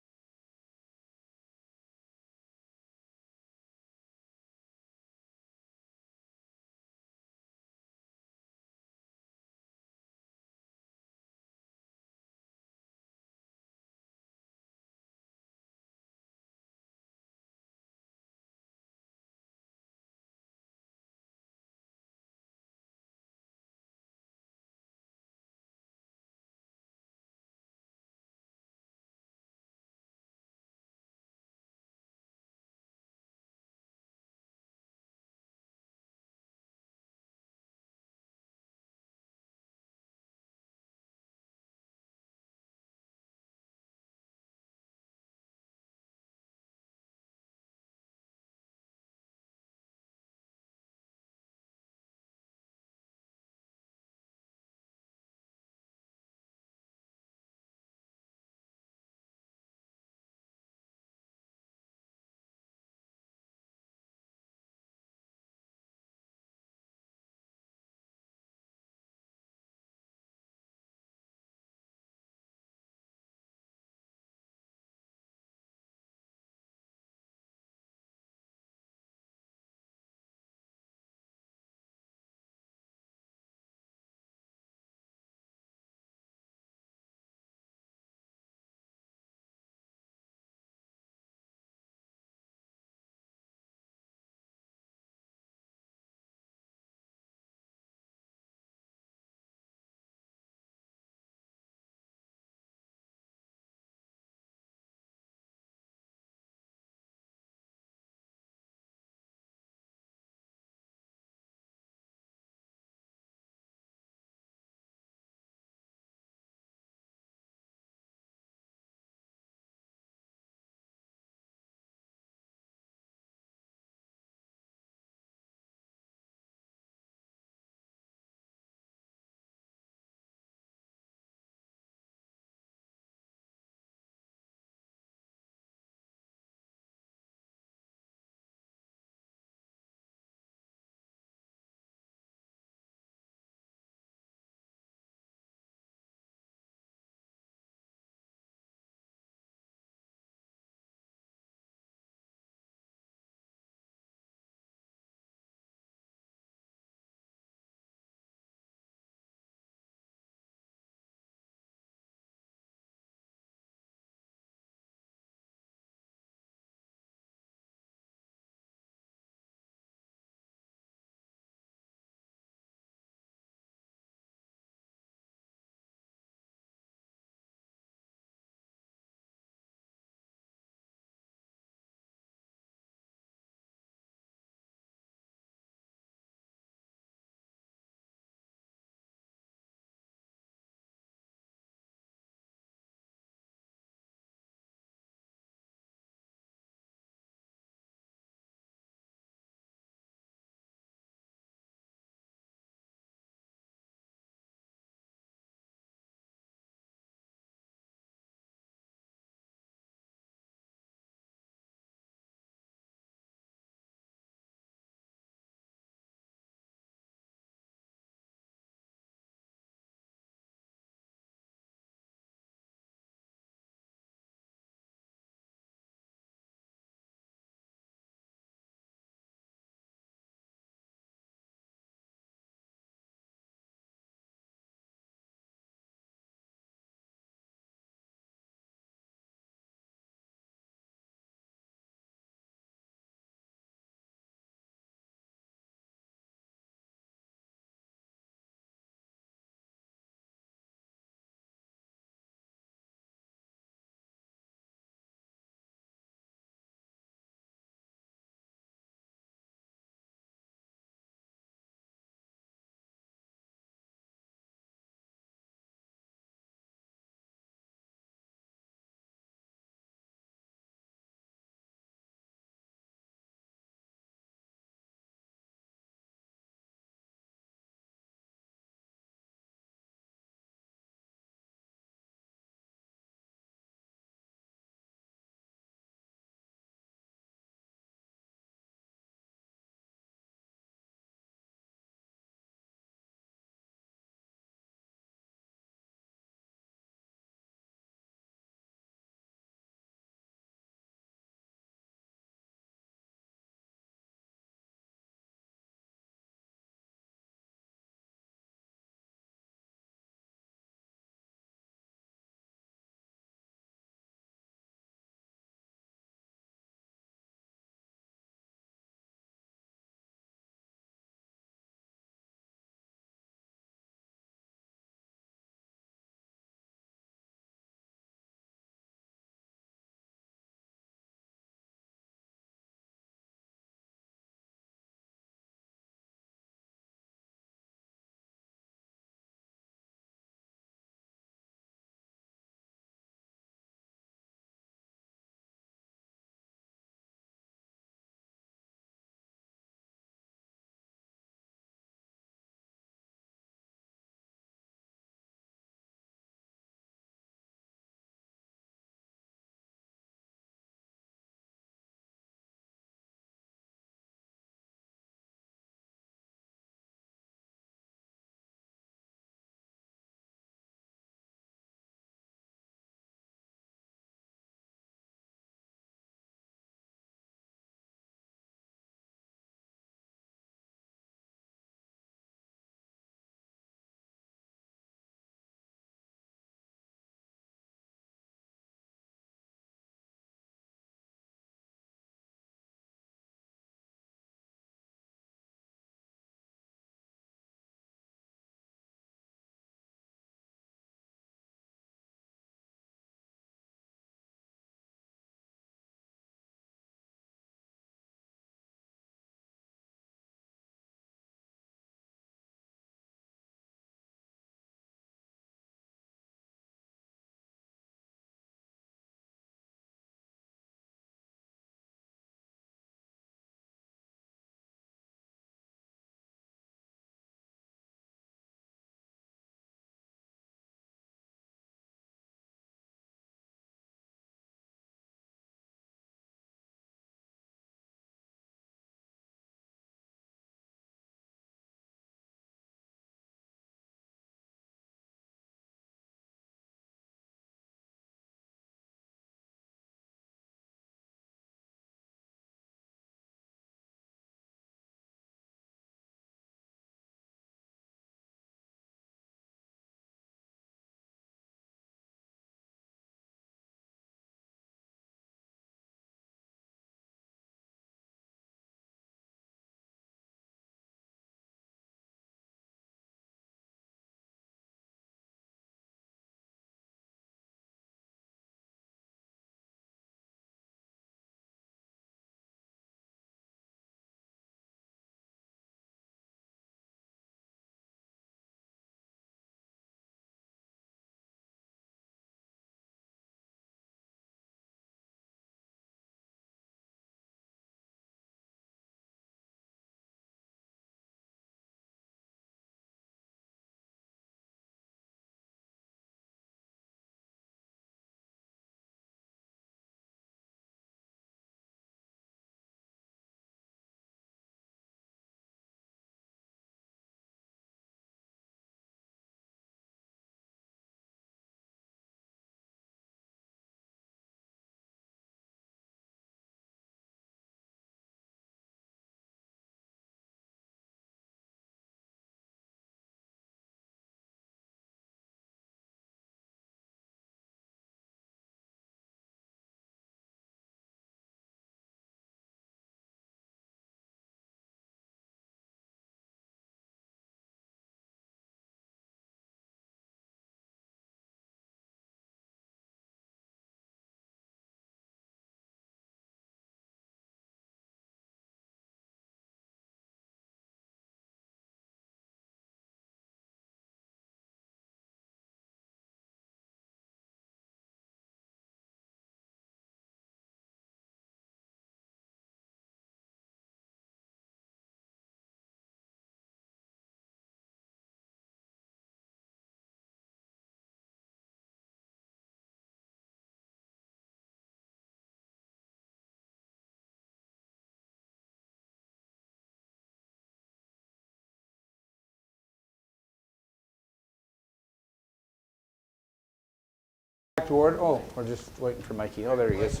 back to order. Oh, we're just waiting for Mikey. Oh, there he is.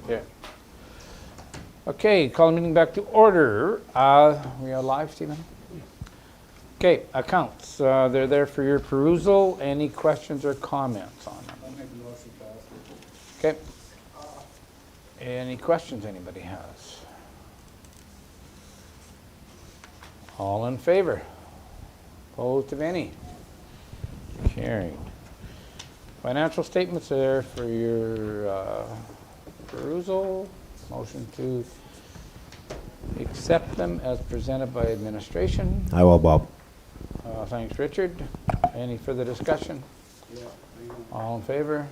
Yeah. Okay, call the meeting back to order. We are live, Stephen? Okay, accounts. They're there for your perusal. Any questions or comments on them? I'll make a motion to pass. Okay. Any questions anybody has? All in favor? Opposed of any? Carried. Financial statements are there for your perusal. Motion to accept them as presented by administration. I will, Bob. Thanks, Richard. Any further discussion? Yeah, I know. All in favor?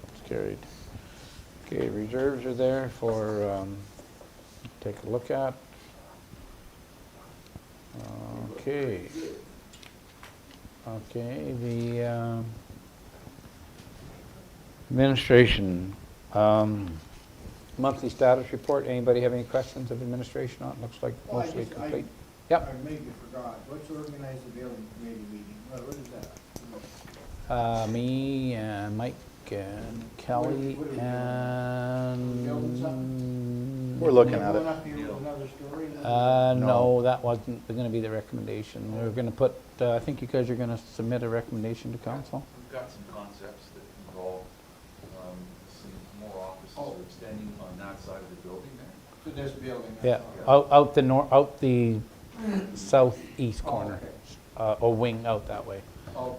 It's carried. Okay, reserves are there for, take a look at. Okay. Okay, the administration, monthly status report. Anybody have any questions of administration on it? Looks like Well, I mostly just- complete. I Yep. maybe forgot. What's organized the building committee meeting? What is that? Me and Mike and Kelly What are we doing? and... We're looking at Going it. up here with another story? No, that wasn't going to be the recommendation. We're going to put, I think you guys are going to submit a recommendation to council. We've got some concepts that involve some more offices or extending on that side of the building there. To this building? Yeah, out the southeast corner, or wing out that way.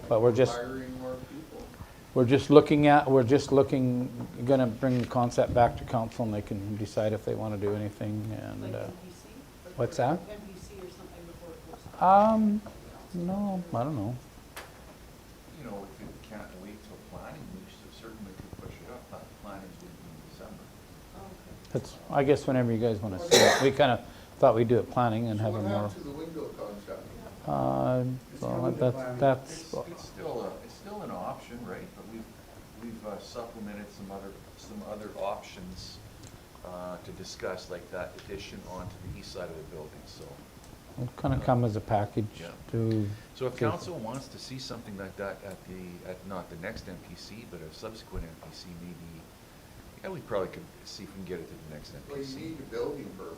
But we're just, Hiring more people. we're going to bring the concept back to council and they can decide if they want to do anything and, what's that? MPC or something before it goes. No, I don't know. You know, if you can't wait till planning, we certainly could push it up. Planning's would be in December. It's, I guess whenever you guys want to see it. We kind of thought we'd do it planning and So have a what more, happened to the window concept? well, that's, It's still an option, right? But we've supplemented some other options to discuss, like that addition onto the east side of the building, so. it'll kind of come as a package Yeah. to, So if council wants to see something like that at not the next MPC, but a subsequent MPC, maybe, yeah, we probably could see if we can get it to the next Well, you MPC. need a building permit.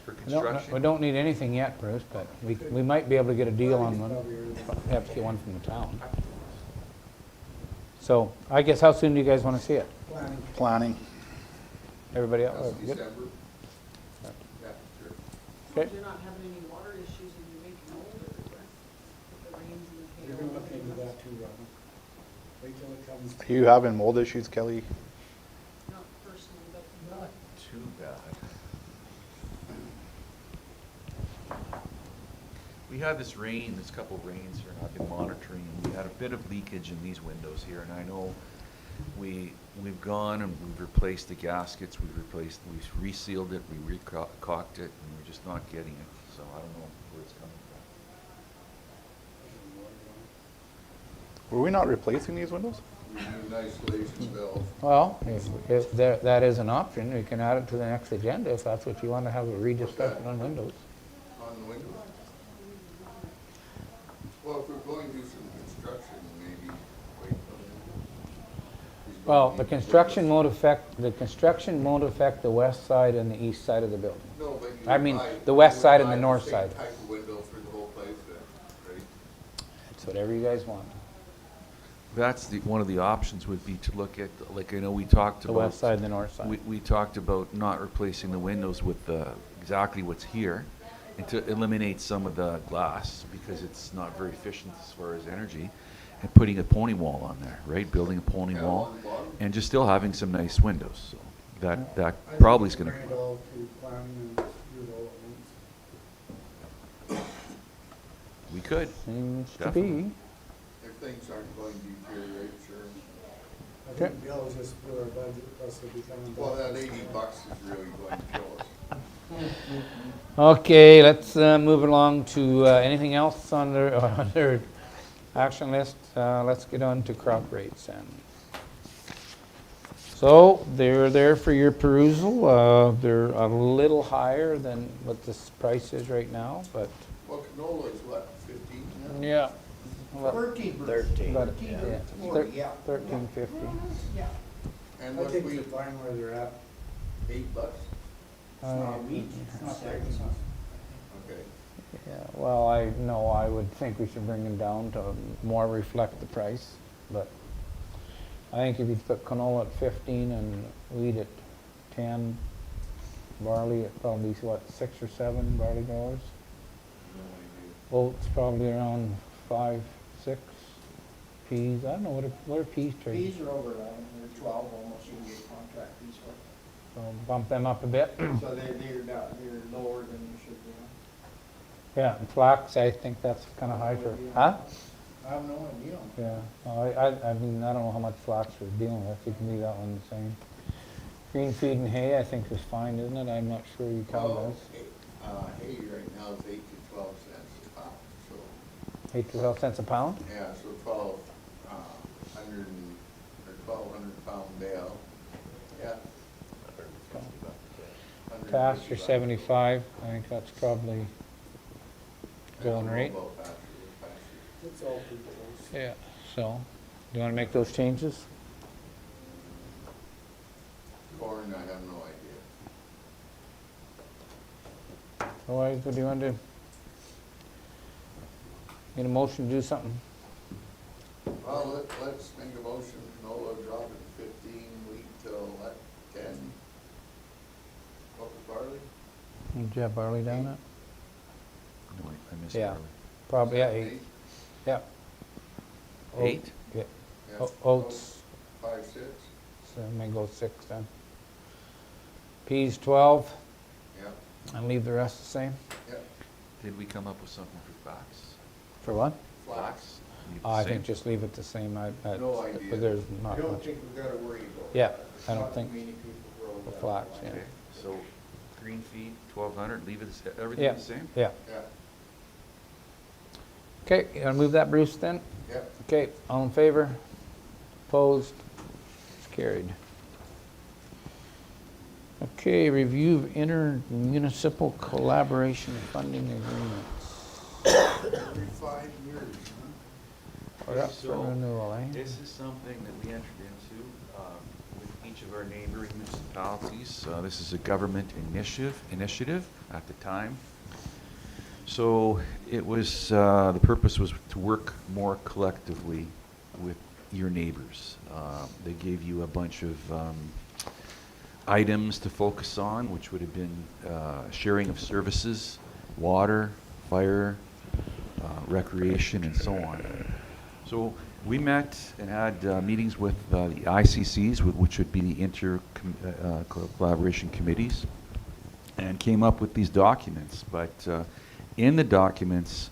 For we construction, don't need anything yet, Bruce, but we might be able to get a deal on one. We have to get one from the town. So I guess how soon do you guys want to see it? Planning. Everybody else? That's Good? December. Yeah, sure. Okay. You're not having any water issues and you're making mold everywhere with the rains and the hail. You're gonna look into that too, Robin. Wait till it comes. Are you having mold issues, Kelly? Not personally, but. not too bad. We had this couple rains here, and I've been monitoring, and we had a bit of leakage in these windows here, and I know we've gone and we've replaced the gaskets, we've resealed it, we recaulked it, and we're just not getting it, so I don't know where it's coming from. Were we not replacing these windows? We need an isolation valve. Well, if that is an option, we can add it to the next agenda if that's what you want to have a rediscussion on windows. On the window. Well, if we're going to do some construction, maybe wait till then. Well, the construction won't affect the west side and the east side of the building. No, but you I mean, buy- the west you side and buy the north same side. type of window for the whole place then, right? It's whatever you guys want. That's one of the options would be to look at, like, I know we talked The about. west side and the north side. We talked about not replacing the windows with exactly what's here, and to eliminate some of the glass, because it's not very efficient as far as energy, and putting a pony wall on there, right? Building a pony Yeah, wall, on the bottom. and just still having some nice windows, so that probably is gonna. Bring it all to planning and do it all at once. We could. Seems to Definitely. be. If things aren't going to deteriorate, sure. I think Bill just put our budget, plus it'll be coming back. Well, that $80 is really going to kill us. Okay, let's move along to anything else on their action list. Let's get on to crop rates then. So they're there for your perusal. They're a little higher than what this price is right now, but Well, canola is what, 15 now? yeah. Well, 13. About, Yeah. yeah, Yeah. 13.50. Yeah. And I what think we, they're fine where they're at. $8? It's not meat, it's not that. Okay. Yeah, well, I would think we should bring them down to more reflect the price, but I think if you put canola at 15 and wheat at 10, barley at probably, what, 6 or 7 barley dollars? Oats probably around 5, 6. Peas, I don't know, what are peas trading? Peas are over 11, they're 12 almost, you can get contract peas for. So bump them up a bit. So they're lower than you should be. Yeah, and flax, I think that's kind of high for, huh? I have no idea. Yeah, well, I mean, I don't know how much flax we're dealing with, you can leave that one the same. Green feed and hay, I think is fine, isn't it? I'm not sure you cow Well, does. hay right now is 8 to 12 cents a pound, so, 8 to 12 cents a pound? yeah, so 1,200 pound bale, yeah. Pasture 75, I think that's probably going rate. It's all pretty close. Yeah, so, do you want to make those changes? Corn, I have no idea. Otherwise, what do you want to do? Need a motion to do something? Well, let's make a motion, canola drop at 15, wheat till what, 10? What was barley? Did you have barley down it? No, I missed Yeah. barley. Probably, yeah, 8. Yeah. 8? Yeah. Yeah, Oats, 5, 6, so may go 6 then. Peas 12, yeah, and leave the rest the same. yeah. Did we come up with something for flax? For what? Flax. Leave the I same? think just leave it the same. No idea. But there's I not don't much. think we've got to worry about Yeah, that. I don't Not think many people grow the that. flax, yeah. Okay, so green feed, 1,200, leave it, everything Yeah, the same? yeah. Yeah, Okay, you want to move that, Bruce, then? yeah. Okay, all in favor? Opposed? It's carried. Okay, review of intermunicipal collaboration funding agreements. Every 5 years, huh? We're up for So, renewal, eh? This is something that we entered into with each of our neighboring municipalities. This is a government initiative at the time. So it was, the purpose was to work more collectively with your neighbors. They gave you a bunch of items to focus on, which would have been sharing of services, water, fire, recreation, and so on. So we met and had meetings with the ICCs, which would be the collaboration committees, and came up with these documents. But in the documents,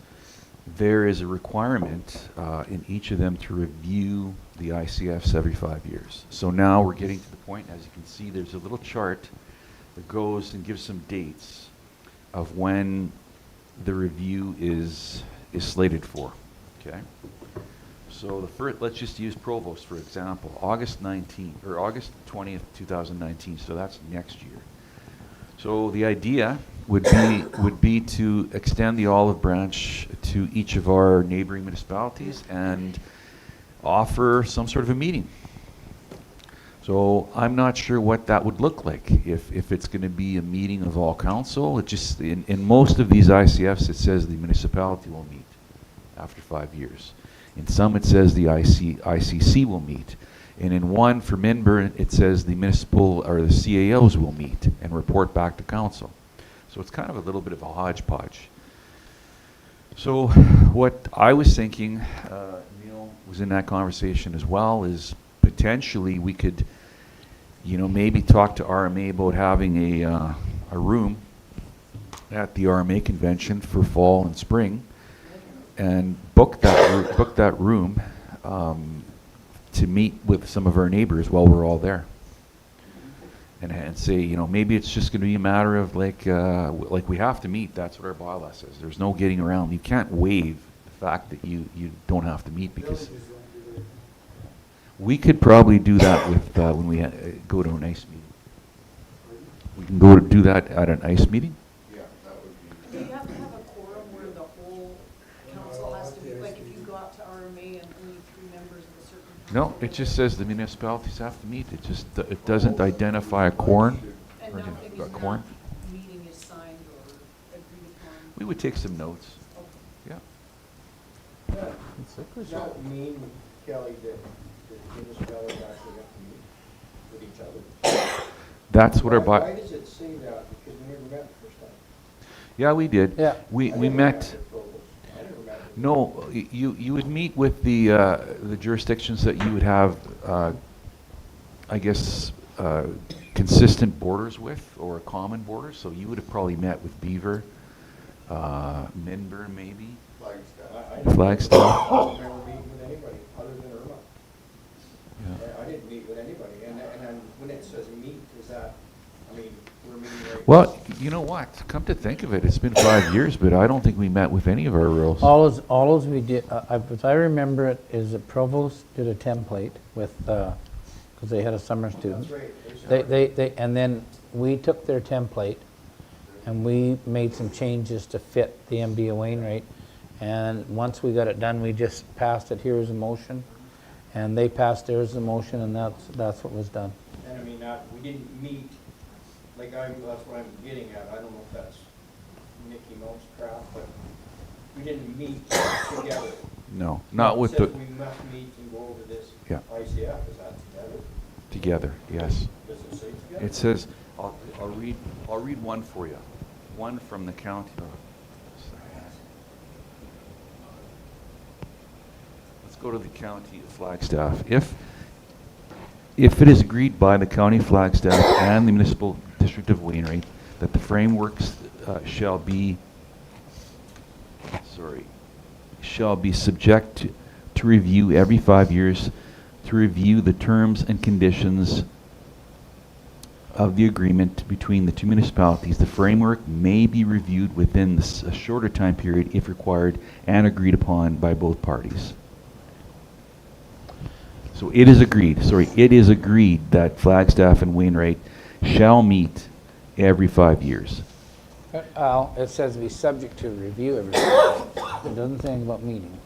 there is a requirement in each of them to review the ICFs every 5 years. So now we're getting to the point, as you can see, there's a little chart that goes and gives some dates of when the review is slated for, okay? So the first, let's just use Provost for example, August 20th, 2019, so that's next year. So the idea would be to extend the olive branch to each of our neighboring municipalities and offer some sort of a meeting. So I'm not sure what that would look like, if it's going to be a meeting of all council. It just, in most of these ICFs, it says the municipality will meet after 5 years. In some, it says the ICC will meet. And in one, for Minburn, it says the municipal or the CAOs will meet and report back to council. So it's kind of a little bit of a hodgepodge. So what I was thinking, Neil was in that conversation as well, is potentially we could, maybe talk to RMA about having a room at the RMA convention for fall and spring, and book that room to meet with some of our neighbors while we're all there, and say, maybe it's just going to be a matter of like we have to meet. That's what our bylaw says. There's no getting around. You can't waive the fact that you don't have to meet, because we could probably do that with when we go to an ICE meeting. We can go to do that at an ICE meeting. Yeah, that would be. Do you have to have a quorum where the whole council has to be, like if you go out to No, it just says the municipalities have to meet. It just, it doesn't identify a quorum. And or, you know, nothing a is quorum. not, meeting is signed or agreed upon? We would take some notes. Yeah. Does that mean, Kelly, that the municipalities actually have to meet with each other? That's what our Why by, does it say that? Because we never met the first time. yeah, we did. Yeah. We I never met, with Provost. I never met with no, you would meet with the jurisdictions that you would have, I guess, consistent borders with, or a common border. So you would have probably met with Beaver, Minburn maybe, Flagstaff. Flagstaff. I don't remember meeting with anybody other than Irma. Yeah. I didn't meet with anybody, and then when it says meet, is that, I mean, we're meeting right? Well, you know what? Come to think of it, it's been 5 years, but I don't think we met with any of our rules. All as we did, as I remember it, is the provost did a template with, because they had a summer student. That's right. And then we took their template and we made some changes to fit the MD of Wainwright. And once we got it done, we just passed it, here's a motion. And they passed theirs a motion, and that's what was done. And I mean, we didn't meet, like, that's what I'm getting at, I don't know if that's Mickey Mouse crap, but we didn't meet together. No, not with It the, says we must meet and go over this Yeah. ICF, is that together? together, yes. Does it say together? It says, I'll read one for you. One from the county. Let's go to the county of Flagstaff. If it is agreed by the county of Flagstaff and the municipal district of Wainwright that the frameworks shall be subject to review every 5 years to review the terms and conditions of the agreement between the two municipalities. The framework may be reviewed within a shorter time period if required and agreed upon by both parties. So it is agreed that Flagstaff and Wainwright shall meet every 5 years. It says be subject to review every year. It doesn't say anything about meeting.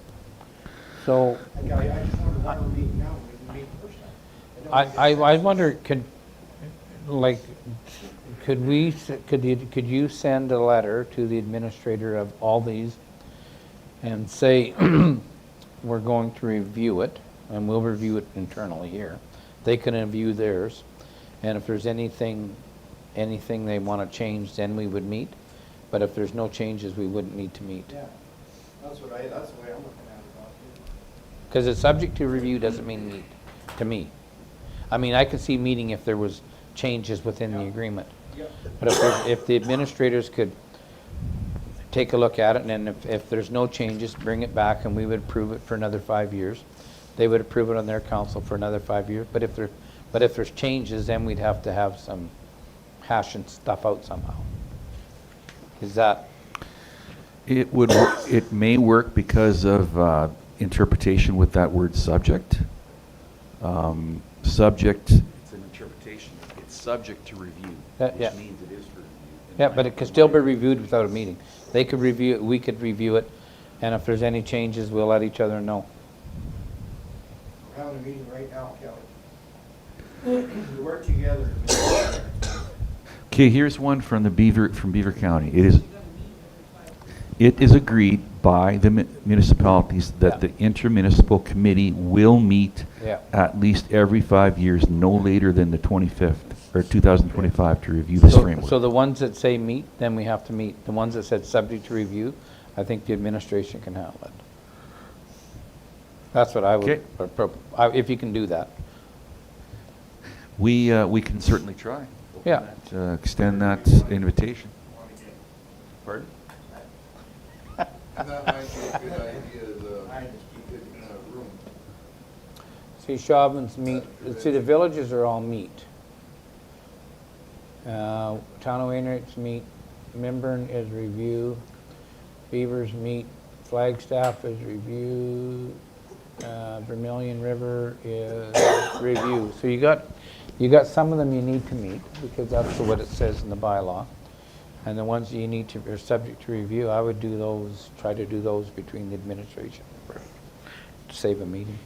So I just wonder why we're meeting now, we didn't meet the first time. I wonder, could you send a letter to the administrator of all these and say, we're going to review it, and we'll review it internally here. They can review theirs, and if there's anything they want to change, then we would meet. But if there's no changes, we wouldn't need to meet. Yeah, that's the way I'm looking at it. Because it's subject to review doesn't mean meet, to me. I mean, I could see meeting if there was changes within the agreement. Yep. But if the administrators could take a look at it, and then if there's no changes, bring it back, and we would approve it for another 5 years. They would approve it on their council for another 5 years. But if there's changes, then we'd have to have some hashing stuff out somehow. Is that? It may work because of interpretation with that word subject. Subject, it's an interpretation. It's subject to review, Yeah. which means it is for review. Yeah, but it could still be reviewed without a meeting. They could review it, we could review it, and if there's any changes, we'll let each other know. We're having a meeting right now, Kelly. We work together. Okay, here's one from Beaver County. It is agreed by the municipalities that the intermunicipal committee will meet Yeah. at least every 5 years, no later than the 25th or 2025 to review this framework. So the ones that say meet, then we have to meet. The ones that said subject to review, I think the administration can handle it. That's what I would, if you can do that. We can certainly try. Yeah. Extend that invitation. Pardon? And that might be a good idea, the room. See, Chauvin's meet, see, the villages are all meet. Town of Wainwright's meet, Minburn is review, Beavers meet, Flagstaff is review, Vermilion River is review. So you got some of them you need to meet, because that's what it says in the bylaw. And the ones you need to, are subject to review, I would do those, try to do those between the administration to save a meeting.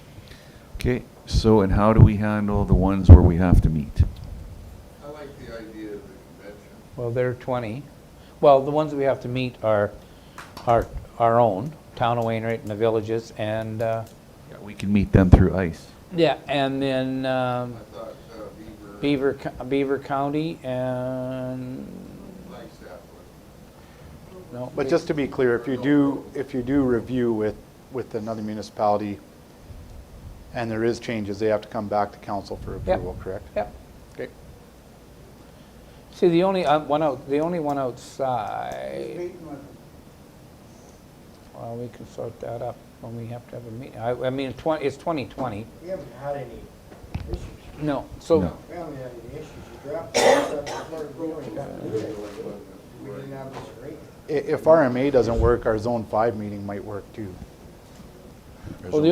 Okay, so and how do we handle the ones where we have to meet? I like the idea of the convention. Well, they're 20. Well, the ones that we have to meet are our own, Town of Wainwright and the villages, and, Yeah, we can meet them through ICE. yeah, and then I thought Beaver County and, Flagstaff was. no. But just to be clear, if you do review with another municipality and there is changes, they have to come back to council for approval, correct? Yep. Okay. See, the only one outside, Meeting with them. well, we can sort that up when we have to have a meeting. I mean, it's 2020. We haven't had any issues. No, so, No. We haven't had any issues. You dropped the stuff before we don't even have to do it. We didn't have this rate. If RMA doesn't work, our Zone 5 meeting might work too. well, the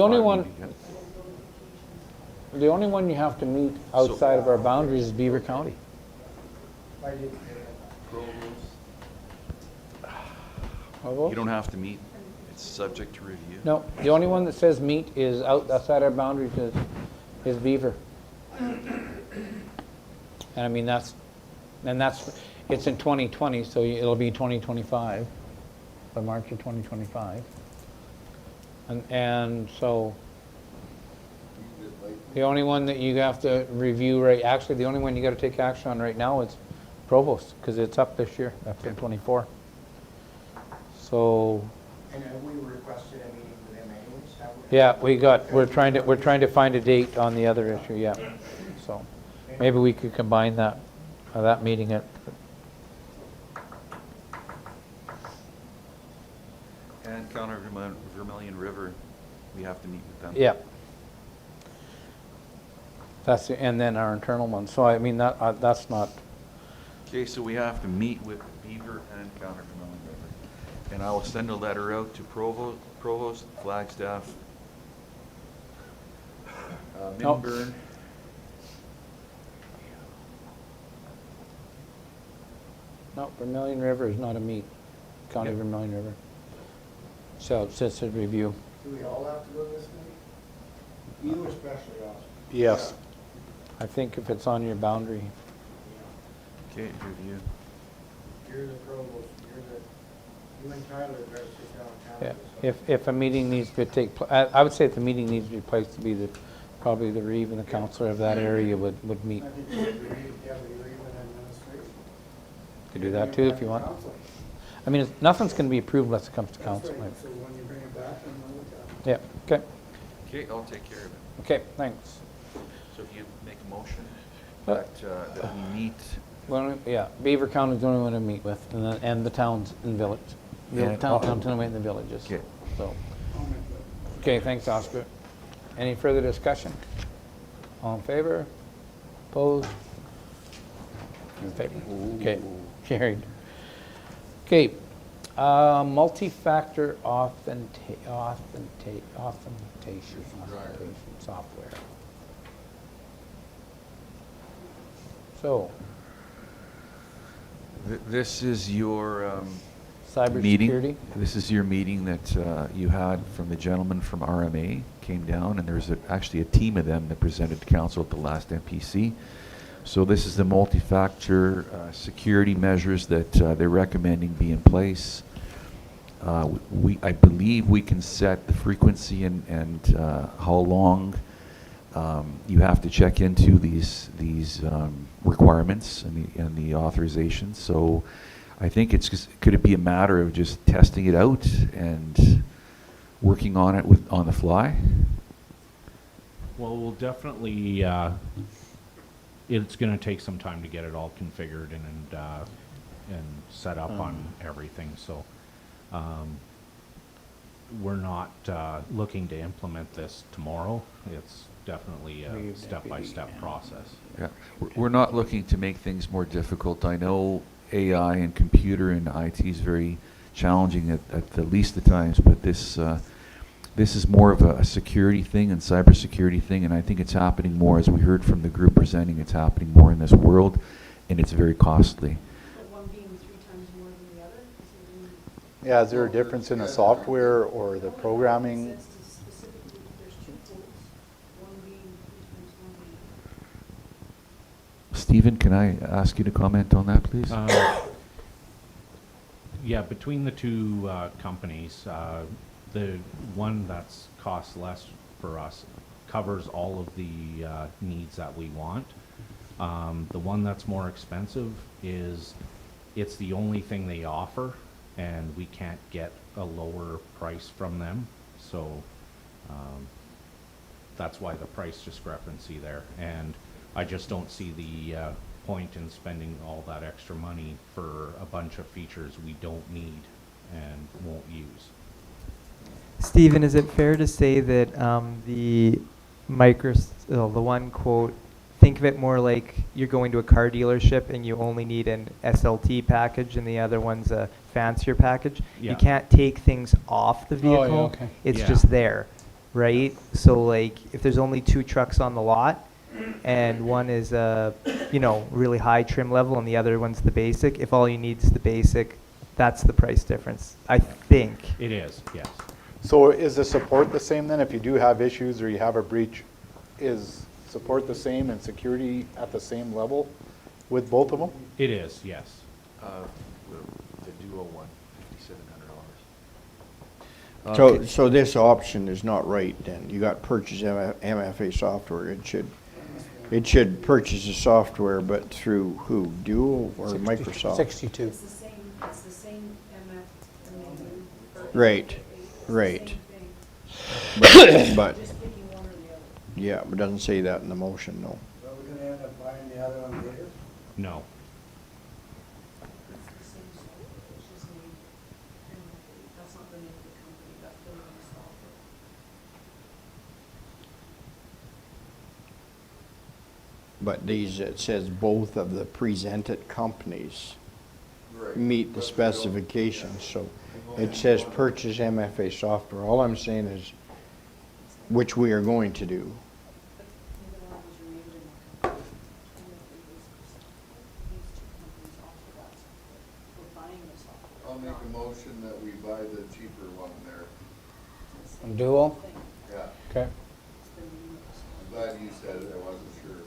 only one you have to meet outside of our boundaries is Beaver County. I didn't. Well, You don't have to meet. It's subject to review. no, the only one that says meet is outside our boundaries is Beaver. And I mean, it's in 2020, so it'll be 2025, by March of 2025. And so, the only one that you have to review, actually, the only one you gotta take action on right now is Provost, because it's up this year, up in '24. So, And have we requested a meeting with them anyways? Have we? yeah, we're trying to find a date on the other issue, yeah. So, maybe we could combine that meeting at, And Counter Vermilion River, we have to meet with them. yeah. And then our internal one, so I mean, that's not, Okay, so we have to meet with Beaver and Counter Vermilion River. And I will send a letter out to Provost, Flagstaff, No. Minburn. no, Vermilion River is not a meet, County Yep. Vermilion River. So it says to review. Do we all have to go to this meeting? You especially, Austin. Yes. I think if it's on your boundary, Okay, review. You're the provost, you and Tyler better sit down and yeah. handle this. If a meeting needs to take, I would say if the meeting needs to be placed to be probably the Reeve and the counselor of that area would meet. I think we should read Deputy Reeve and administration. Could do that too if you want. I mean, nothing's going to be approved unless it comes to That's council. right, so when you bring it back, then we'll look at it. Yeah, okay, Okay, I'll take care of it. okay, thanks. So if you make a motion Uh, that we meet, Well, yeah, Beaver County is the only one to meet with, and the towns and village. Yeah. Town and the villages. Okay. So, I'll make that. okay, thanks, Oscar. Any further discussion? All in favor? Opposed? In favor. Okay, carried. Okay, multi-factor authentication software. So, this is your meeting. cybersecurity? This is your meeting that you had from the gentleman from RMA, came down, and there's actually a team of them that presented to council at the last MPC. So this is the multi-factor security measures that they're recommending be in place. I believe we can set the frequency and how long you have to check into these requirements and the authorizations. So I think could it be a matter of just testing it out and working on it on the fly? Well, we'll definitely, it's gonna take some time to get it all configured and set up on everything, so, we're not, looking to implement this tomorrow. It's definitely a step-by-step process. Yeah, we're not looking to make things more difficult. I know AI and computer and IT is very challenging at the least of times, but this is more of a security thing and cybersecurity thing, and I think it's happening more, as we heard from the group presenting, it's happening more in this world, and it's very costly. But one being 3 times more than the other? Yeah, is there a difference in the software or the programming? It says specifically that there's 2 quotes, one being Stephen, can I ask you to comment on that, please? Yeah, between the two companies, the one that's cost less for us covers all of the needs that we want. The one that's more expensive it's the only thing they offer, and we can't get a lower price from them. So that's why the price discrepancy there. And I just don't see the point in spending all that extra money for a bunch of features we don't need and won't use. Stephen, is it fair to say that the the one quote, think of it more like you're going to a car dealership and you only need an SLT package and the other one's a fancier package? Yeah. You can't take things off the Oh, yeah, vehicle. okay. It's Yeah. just there, right? So like if there's only 2 trucks on the lot and one is really high trim level and the other one's the basic, if all you need is the basic, that's the price difference, I think. It is, yes. So is the support the same then? If you do have issues or you have a breach, is support the same and security at the same level with both of them? It is, yes. The Duo one, $5,700. So this option is not right then. You got purchase MFA software. It should purchase the software, but through who? Duo or Microsoft? 62. It's the same MF. Right, right. But, Just picking one or the other. yeah, but it doesn't say that in the motion, no. So we're gonna end up buying the other one later? No. It's the same software, it's just named MF. That's not the name of the company, that's the name of the software. But these, it says both of the presented companies Right. meet the But we don't- specifications, so it says purchase MFA software. All I'm saying is, which we are going to do. But neither one was renamed in the company. These two companies offer that software. We're buying the software. I'll make a motion that we buy the cheaper one there. It's the same Dual? thing. Yeah, Okay. It's the name of the software. I'm glad you said it, I wasn't sure.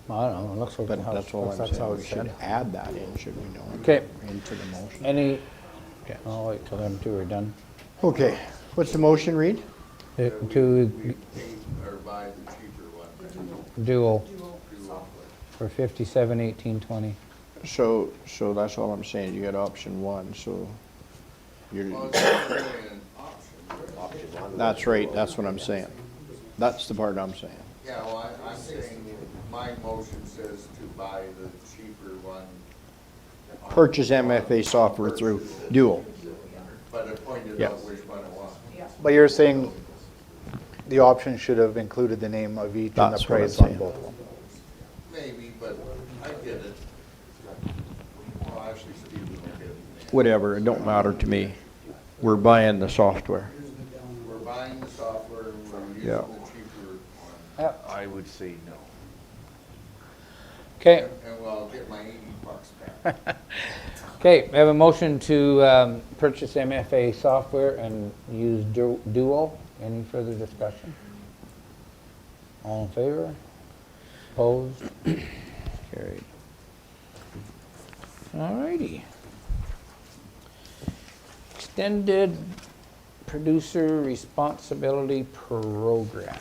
I don't know, it looks like But how that's all I'm that's how saying. We it's should said. add that in, should we know? Okay. Into the motion. Any, okay, I'll wait till them two are done. Okay, what's the motion, Reed? To Or buy the cheaper one. Dual Dual software. for 57,1820. So that's all I'm saying. You got option one, so you're, Well, it's not really an option. that's right, that's what I'm saying. That's the part I'm saying. Yeah, well, I'm saying, my motion says to buy the cheaper one. Purchase MFA software through Dual. But it pointed Yeah. out which one it was. But you're saying the option should have included the name of each and the That's what I'm price on saying. both of them. Maybe, but I get it. Well, actually, Steve will get it. Whatever, it don't matter to me. We're buying the software. We're buying the software, and we're using Yeah. the cheaper one. Yep. I would say no. Okay, And we'll get my 80 bucks back. okay, we have a motion to purchase MFA software and use Dual. Any further discussion? All in favor? Opposed? Carried. All righty. Extended Producer Responsibility Program.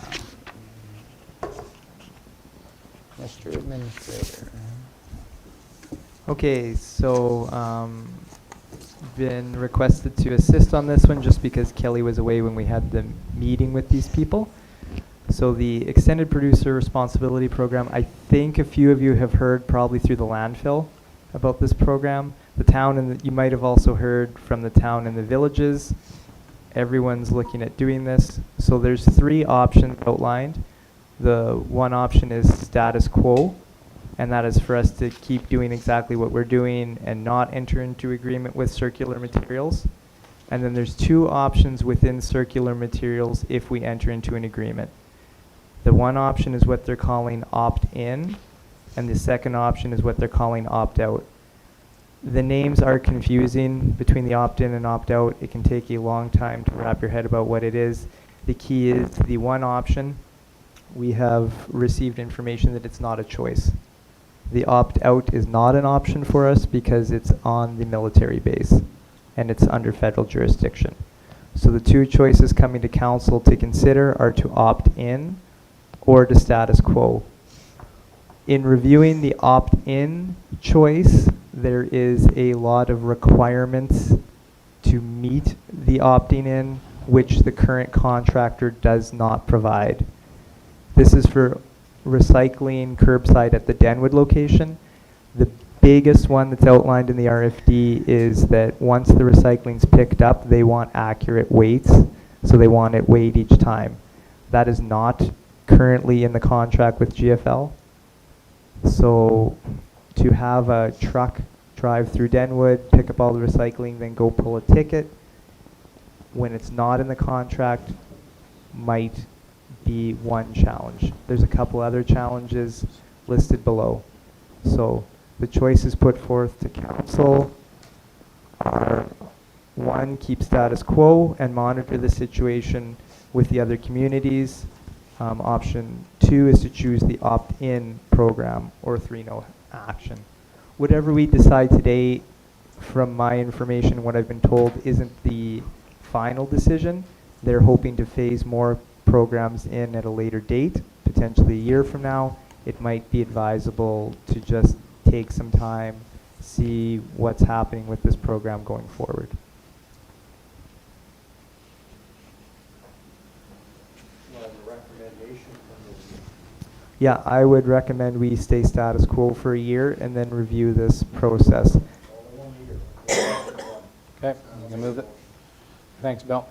Mr. Administrator. Okay, so been requested to assist on this one just because Kelly was away when we had the meeting with these people. So the Extended Producer Responsibility Program, I think a few of you have heard probably through the landfill about this program. The town, and you might have also heard from the town and the villages. Everyone's looking at doing this. So there's 3 options outlined. The one option is status quo, and that is for us to keep doing exactly what we're doing and not enter into agreement with circular materials. And then there's 2 options within circular materials if we enter into an agreement. The one option is what they're calling opt-in, and the second option is what they're calling opt-out. The names are confusing between the opt-in and opt-out. It can take a long time to wrap your head about what it is. The key is the one option. We have received information that it's not a choice. The opt-out is not an option for us because it's on the military base and it's under federal jurisdiction. So the two choices coming to council to consider are to opt in or to status quo. In reviewing the opt-in choice, there is a lot of requirements to meet the opting in, which the current contractor does not provide. This is for recycling curbside at the Denwood location. The biggest one that's outlined in the RFD is that once the recycling's picked up, they want accurate weights, so they want it weighed each time. That is not currently in the contract with GFL. So to have a truck drive through Denwood, pick up all the recycling, then go pull a ticket, when it's not in the contract, might be one challenge. There's a couple other challenges listed below. So the choices put forth to council are: one, keep status quo and monitor the situation with the other communities. Option 2 is to choose the opt-in program, or 3, no action. Whatever we decide today, from my information, what I've been told, isn't the final decision. They're hoping to phase more programs in at a later date, potentially a year from now. It might be advisable to just take some time, see what's happening with this program going forward. Yeah, I would recommend we stay status quo for a year and then review this process. Okay, you can move it. Thanks, Bill.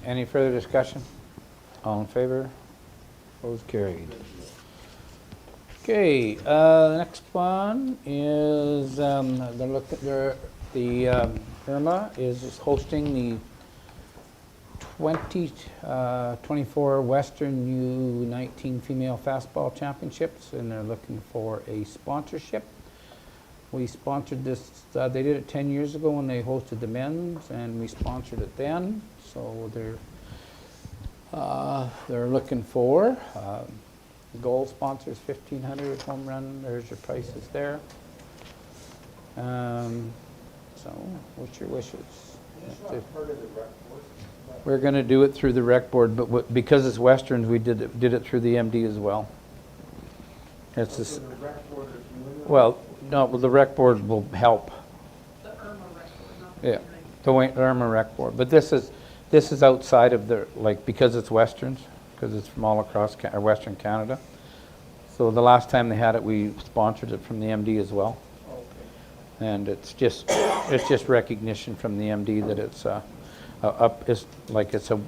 Any further discussion? All in favor? Opposed, carried. Okay, the next one is Irma is hosting the 2024 Western U19 Female Fastball Championships, and they're looking for a sponsorship. We sponsored this, they did it 10 years ago when they hosted the men's, and we sponsored it then. So they're looking for gold sponsors, $1,500 home run. There's your prices there. So what's your wishes? It's not part of the rec board. We're going to do it through the rec board, but because it's Westerns, we did it through the MD as well. It's this. So the rec board is doing it? Well, no, the rec board will help. The Irma rec board, not the Yeah, Wainwright. the Irma rec board. But this is outside of the, like, because it's Westerns, because it's from all across Western Canada. So the last time they had it, we sponsored it from the MD as well. Okay. And it's just recognition from the MD that it's it's a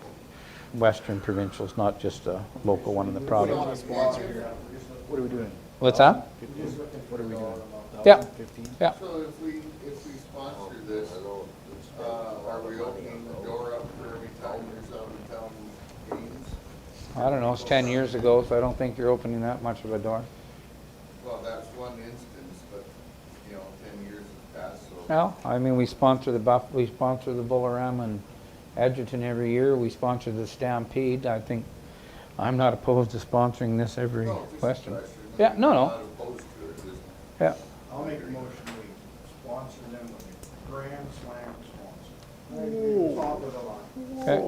Western provincial. It's not just a local one in the province. What are we doing? What's that? What are we doing? Yeah. Yeah. So if we sponsor this, are we opening the door up for every time there's out of town games? I don't know. It's 10 years ago, so I don't think you're opening that much of a door. Well, that's one instance, but, 10 years has passed, so. Well, I mean, we sponsor the Bullaram and Edgerton every year. We sponsor the Stampede. I think I'm not opposed to sponsoring this every No, just a Western. question. Yeah, no. Not opposed to it, just. Yeah. I'll make a motion, we sponsor them with a Grand Slam sponsor. Top of the line. Okay.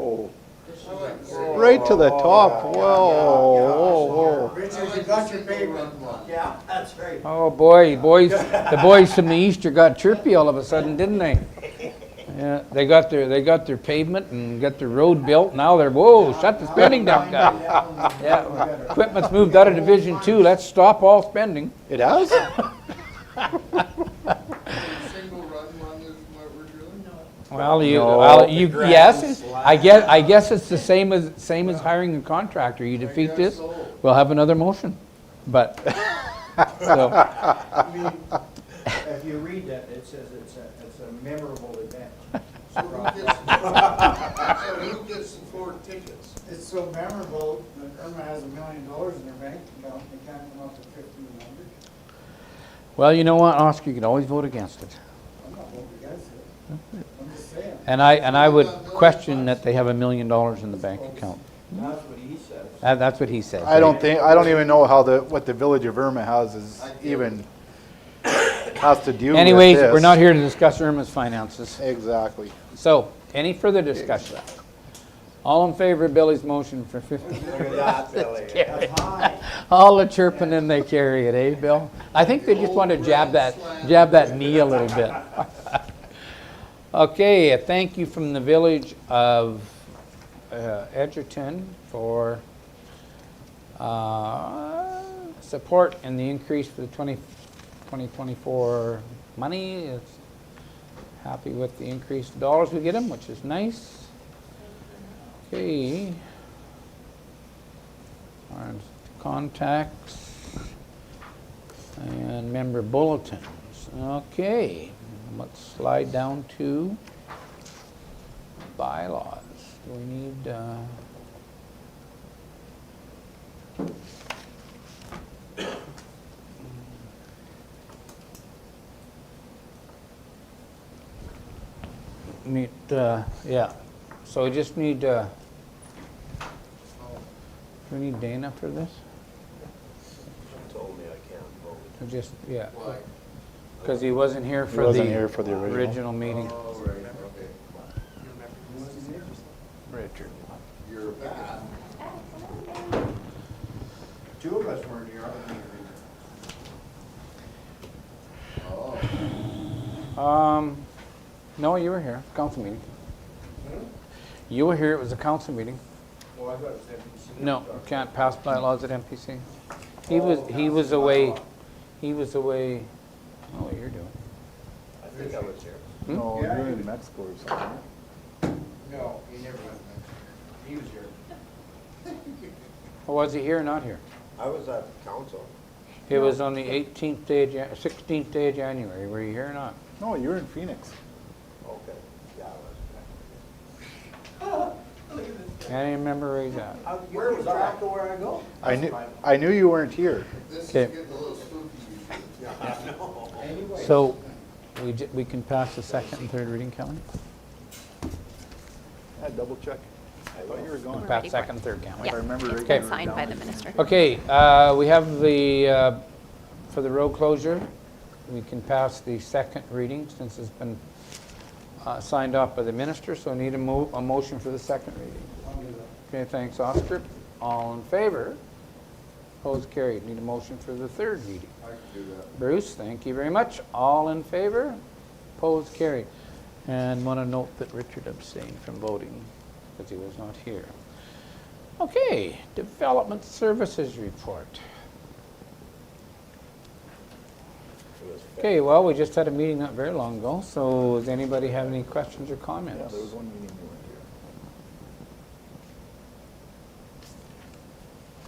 Right to the top. Whoa. Richard, you got your paper. Yeah, that's right. Oh boy, the boys from the Easter got chirpy all of a sudden, didn't they? Yeah, they got their pavement and got their road built. Now they're, whoa, shut the spending down, guys. Yeah, equipment's moved out of Division 2. Let's stop all spending. It has? Single run one is what we're doing? Well, yes. I guess it's the same as hiring a contractor. You defeat this, we'll have another motion. But so. I mean, if you read that, it says it's a memorable event. So who gets the 4 tickets? It's so memorable that Irma has $1 million in her bank account, they can't come up with 1,500. Well, you know what, Oscar, you can always vote against it. I'm not voting against it. I'm just saying. And I would question that they have $1 million in the bank account. That's what he says. That's what he said. I don't even know how what the village of Irma has is even has to deal with Anyways, we're this. not here to discuss Irma's finances. Exactly. So, any further discussion? All in favor of Billy's motion for 50? All the chirping and they carry it, eh, Bill? I think they just want to jab that knee a little bit. Okay, a thank you from the village of Edgerton for support and the increase for the 2024 money. It's happy with the increased dollars we get them, which is nice. Okay. Our contacts and member bulletins. Okay, let's slide down to bylaws. Do we need yeah. So we just need do we need Dana for this? Told me I can't vote. Just, yeah. Why? Because he wasn't here He for wasn't here for the original. original meeting. Oh, right, okay. Richard. You're bad. Two of us weren't here, I don't think. Oh. No, you were here, council meeting. You were here, it was a council meeting. Well, I thought it was NPC. No, can't pass bylaws at MPC. He was away, oh, what you're doing. I think I was here. No, Yeah, you're he in was- Mexico or something. No, he never went. He was here. Or was he here or not here? I was at council. It was on the 18th day, 16th day of January. Were you here or not? No, you're in Phoenix. Okay, yeah, I Can't even remember where he's at. was. Where was I? Where I go? I knew you weren't here. This is Okay. getting a little spooky. Anyway. So, we can pass the second and third reading, Kelly? I double check. I thought you were We gone. can We're pass ready for second it. and third, can't we? If I remember right, Okay. you were Signed down by the there. minister. Okay, we have the, for the road closure, we can pass the second reading since it's been signed off by the minister, so I need a motion for the second reading. Okay, thanks, Oscar. All in favor? Opposed, carried. Need a motion for the third reading. I can do that. Bruce, thank you very much. All in favor? Opposed, carried. And want to note that Richard abstained from voting because he was not here. Okay, Development Services Report. Okay, well, we just had a meeting not very long ago, so does anybody have any questions or Yeah, comments? there was one meeting you weren't here.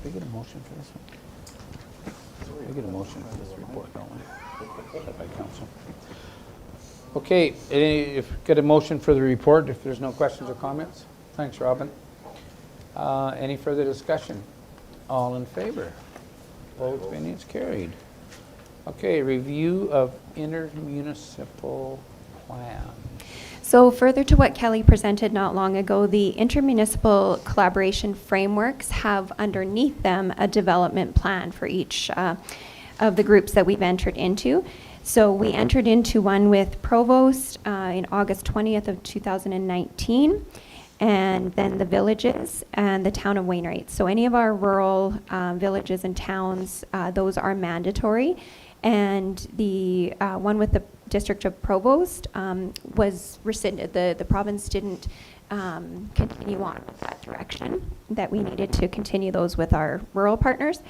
We get a motion for this one? We get a motion for this report, don't we? Set by council. Okay, get a motion for the report if there's no questions or comments. Thanks, Robin. Any further discussion? All in favor? Opposed, opinions carried. Okay, review of intermunicipal plan. So further to what Kelly presented not long ago, the intermunicipal collaboration frameworks have underneath them a development plan for each of the groups that we've entered into. So we entered into one with Provost in August 20th of 2019, and then the villages and the town of Wainwright. So any of our rural villages and towns, those are mandatory. And the one with the District of Provost was rescinded. The province didn't continue on with that direction, that we needed to continue those with our rural partners.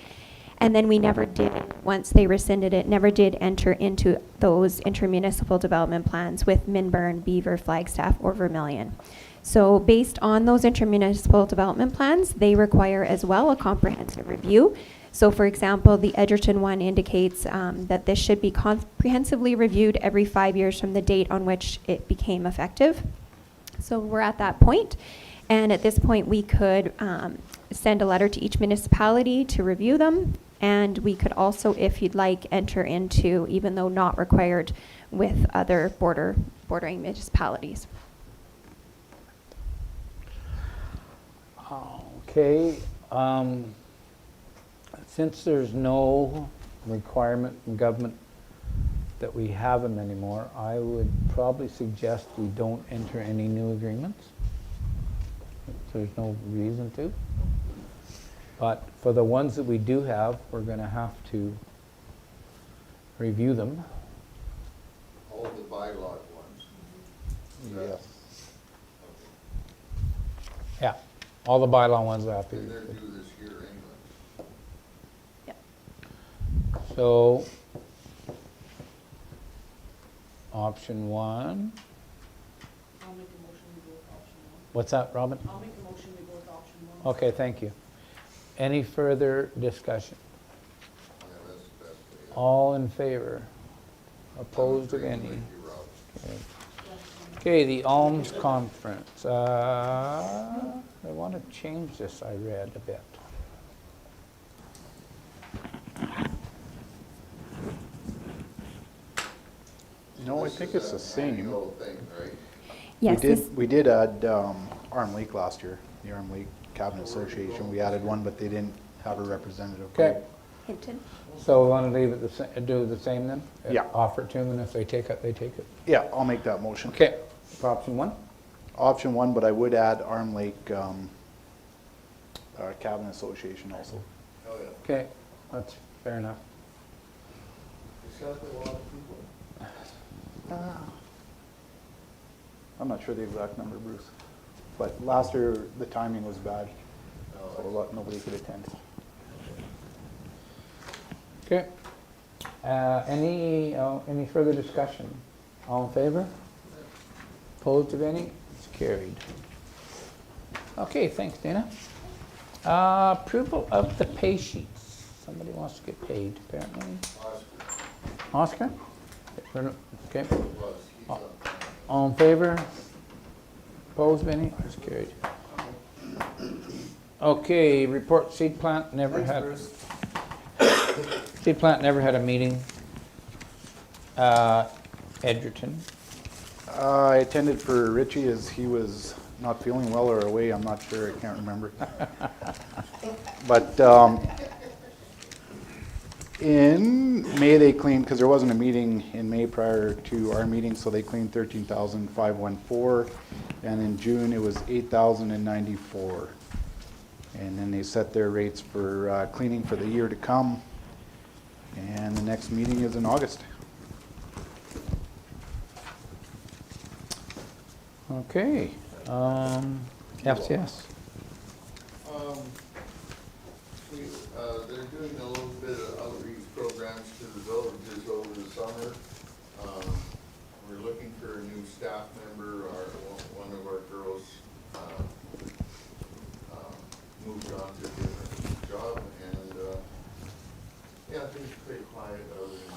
And then we never did, once they rescinded it, never did enter into those intermunicipal development plans with Minburn, Beaver, Flagstaff, or Vermilion. So based on those intermunicipal development plans, they require as well a comprehensive review. So for example, the Edgerton one indicates that this should be comprehensively reviewed every 5 years from the date on which it became effective. So we're at that point. And at this point, we could send a letter to each municipality to review them. And we could also, if you'd like, enter into, even though not required, with other bordering municipalities. Okay, since there's no requirement in government that we have them anymore, I would probably suggest we don't enter any new agreements. There's no reason to. But for the ones that we do have, we're going to have to review them. All the bylaw ones. Yes. Yeah, all the bylaw ones will have to be And they're reviewed. due this year anyway. So, option 1. I'll make a motion to go with option one. What's that, Robin? I'll make a motion to go with option one. Okay, thank you. Any further discussion? Yeah, that's the best way. All in favor? Opposed of I'm agreeing any? with you, Rob. Okay. Okay, the Alms Conference. They want to change this, I read a bit. No, I think it's the same. Annual thing, right? Yes, We did add Arm Lake last year, the Arm Lake Cabinet Association. We added one, but they didn't have a representative. Okay, Hinton. so we want to leave it do the same then? Yeah. Offer it to them, and if they take it, they take it. Yeah, I'll make that motion. Okay, for option 1? Option 1, but I would add Arm Lake Cabinet Association also. Oh, yeah. Okay, that's fair enough. Except a lot of people. I'm not sure the exact number, Bruce. But last year, the timing was bad, so nobody could attend. Okay. Any further discussion? All in favor? Opposed of any? It's carried. Okay, thanks, Dana. Approval of the pay sheets. Somebody wants to get paid, apparently. Oscar? Okay. All in favor? Opposed of any? It's carried. Okay, report seed plant never had. Seed plant never had a meeting. Edgerton. I attended for Richie as he was not feeling well or away, I'm not sure, I can't remember. But in May they cleaned, because there wasn't a meeting in May prior to our meeting, so they cleaned 13,514, and in June it was 8,094. And then they set their rates for cleaning for the year to come, and the next meeting is in August. Okay, FCS. They're doing a little bit of outreach programs to the villages over the summer. We're looking for a new staff member. One of our girls moved on to a different job, and yeah, things are pretty quiet other than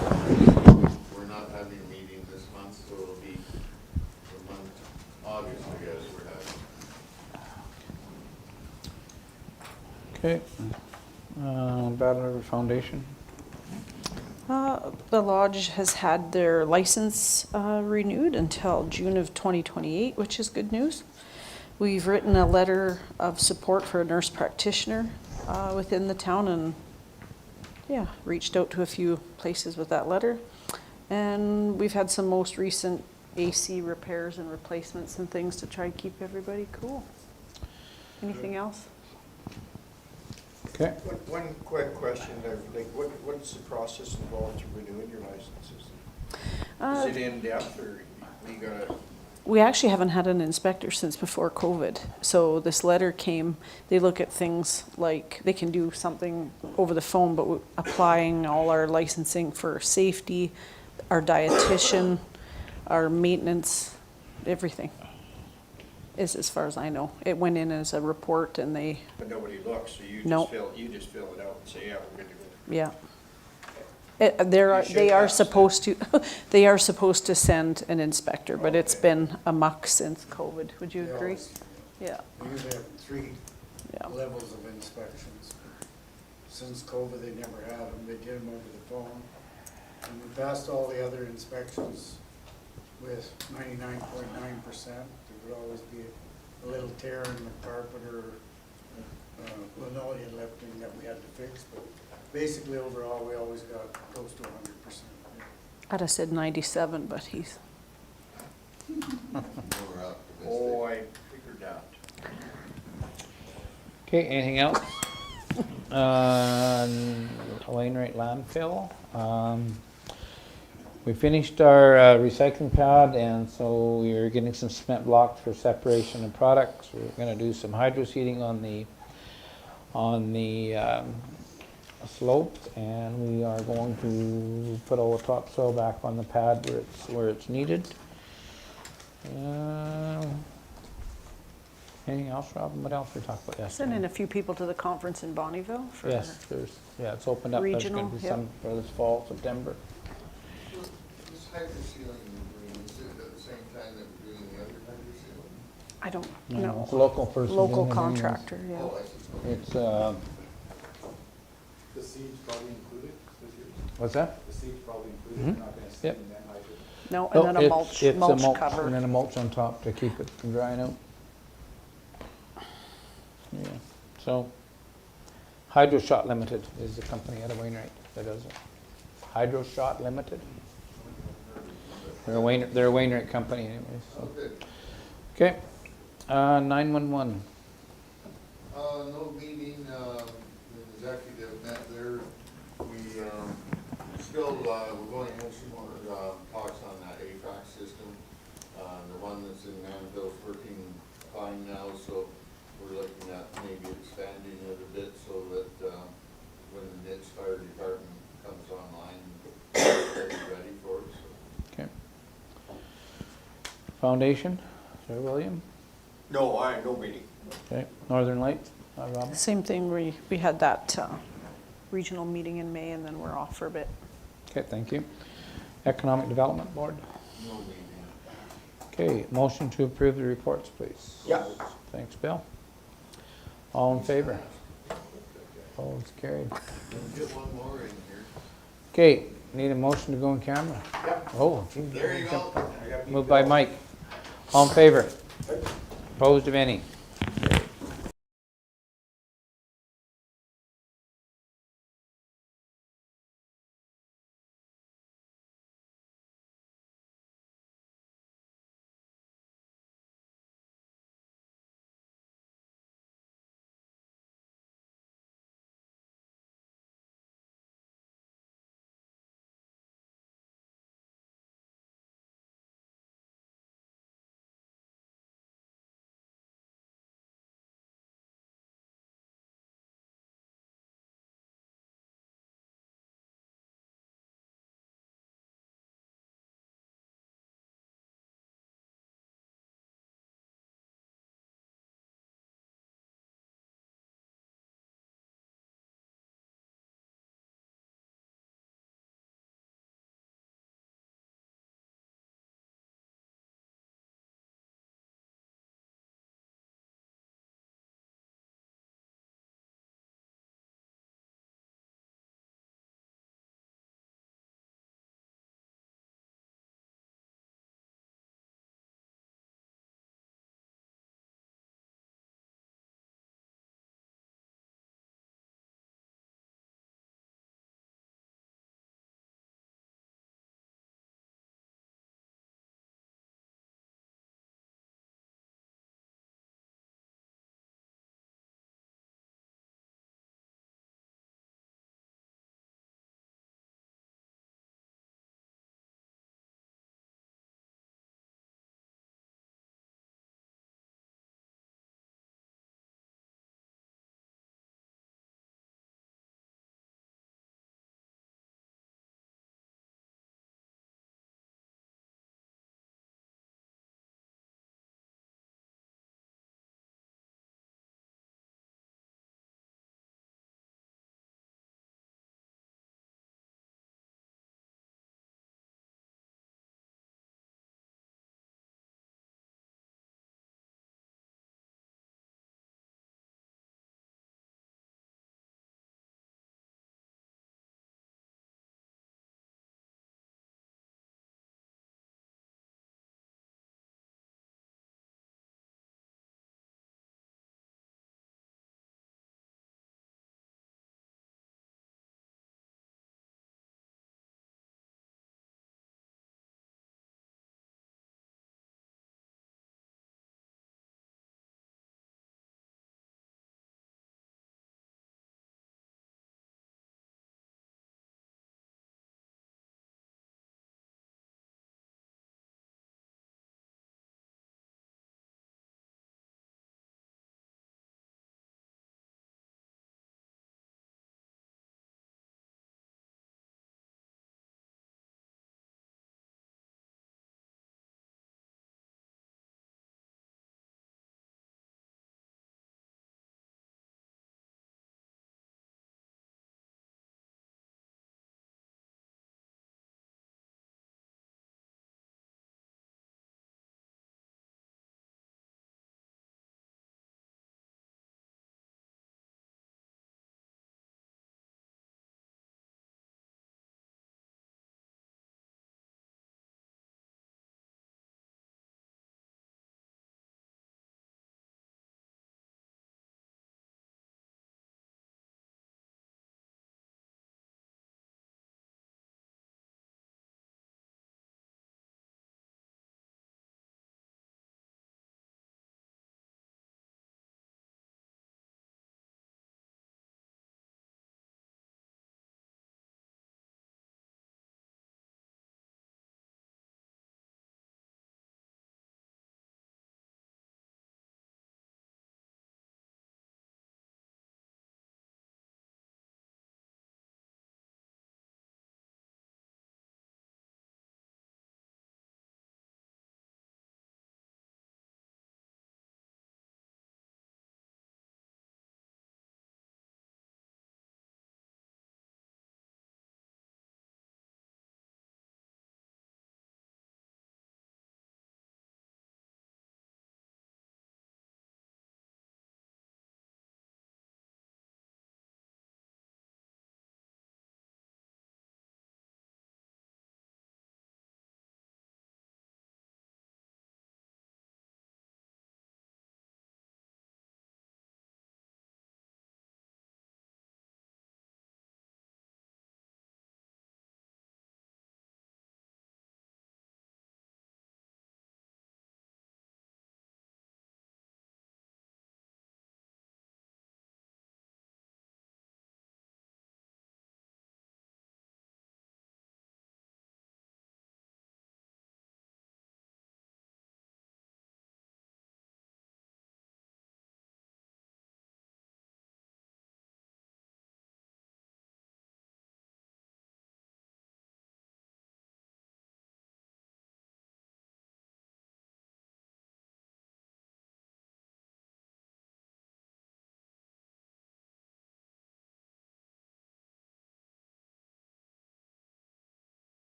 that. We're not having a meeting this month, so it'll be the month August, I guess, we're having. Okay. Battle River Foundation. The lodge has had their license renewed until June of 2028, which is good news. We've written a letter of support for a nurse practitioner within the town, and yeah, reached out to a few places with that letter. And we've had some most recent AC repairs and replacements and things to try and keep everybody cool. Anything else? Okay. One quick question there, like, what's the process involved to renewing your licenses? Is it in depth, or you gotta? We actually haven't had an inspector since before COVID. So this letter came, they look at things like, they can do something over the phone, but applying all our licensing for safety, our dietitian, our maintenance, everything. Is as far as I know. It went in as a report and they, But nobody looks, so you Nope. just fill it out and say, yeah, we're good to go. yeah. You should They are have supposed to, they are supposed to send an inspector, but it's been a muck since COVID. Would you They agree? always- Yeah, We usually have 3 yeah. levels of inspections. Since COVID, they never had them, they did them over the phone. And we passed all the other inspections with 99.9%. There would always be a little tear in the carpet or linoleum lifting that we had to fix, but basically overall, we always got close to 100%. I'd have said 97, but he's, Oh, I figured that. Okay, anything else? Wainwright landfill. We finished our recycling pad, and so we're getting some cement blocks for separation of products. We're going to do some hydro seeding on the slope, and we are going to put all the topsoil back on the pad where it's needed. Anything else, Robin? What else we talked about yesterday? sending a few people to the conference in Bonneville for. Yes, it's opened up. There's Regional, going to be yep. some for this fall, September. This hydro sealing you're doing, is it at the same time that we're doing the other hydro sealing? I don't No, know. it's a local person Local doing it anyways. contractor, yeah. Oh, I see. It's, The seeds probably included this year? what's that? The seeds probably included, Mhm. you're not gonna Yep. seed that hydro. No, Oh, and then a mulch, it's a mulch cover. And then a mulch on top to keep it from drying out. Yeah, so Hydro Shot Limited is the company out of Wainwright that does it. Hydro Shot Limited. They're a Wainwright company anyways. So. Okay, 911. No meeting, the executive met there. We, still, we're going to have some more, talks on that AFAC system. The one that's in Manville's working fine now, so we're looking at maybe expanding it a bit so that, when the NITS fire department comes online, they'll be ready for it, so. Okay. Foundation, Sir William. No, no meeting. Okay, Northern Lights, Robin. Same thing, we had that regional meeting in May, and then we're off for a bit. Okay, thank you. Economic Development Board. No meeting. Okay, motion to approve the reports, please. Yeah. Thanks, Bill. All in favor? Opposed, carried. Get one more in here. Okay, need a motion to go in camera? Yep. Oh, gee. There you go. Moved by Mike. All in favor? Opposed, if any?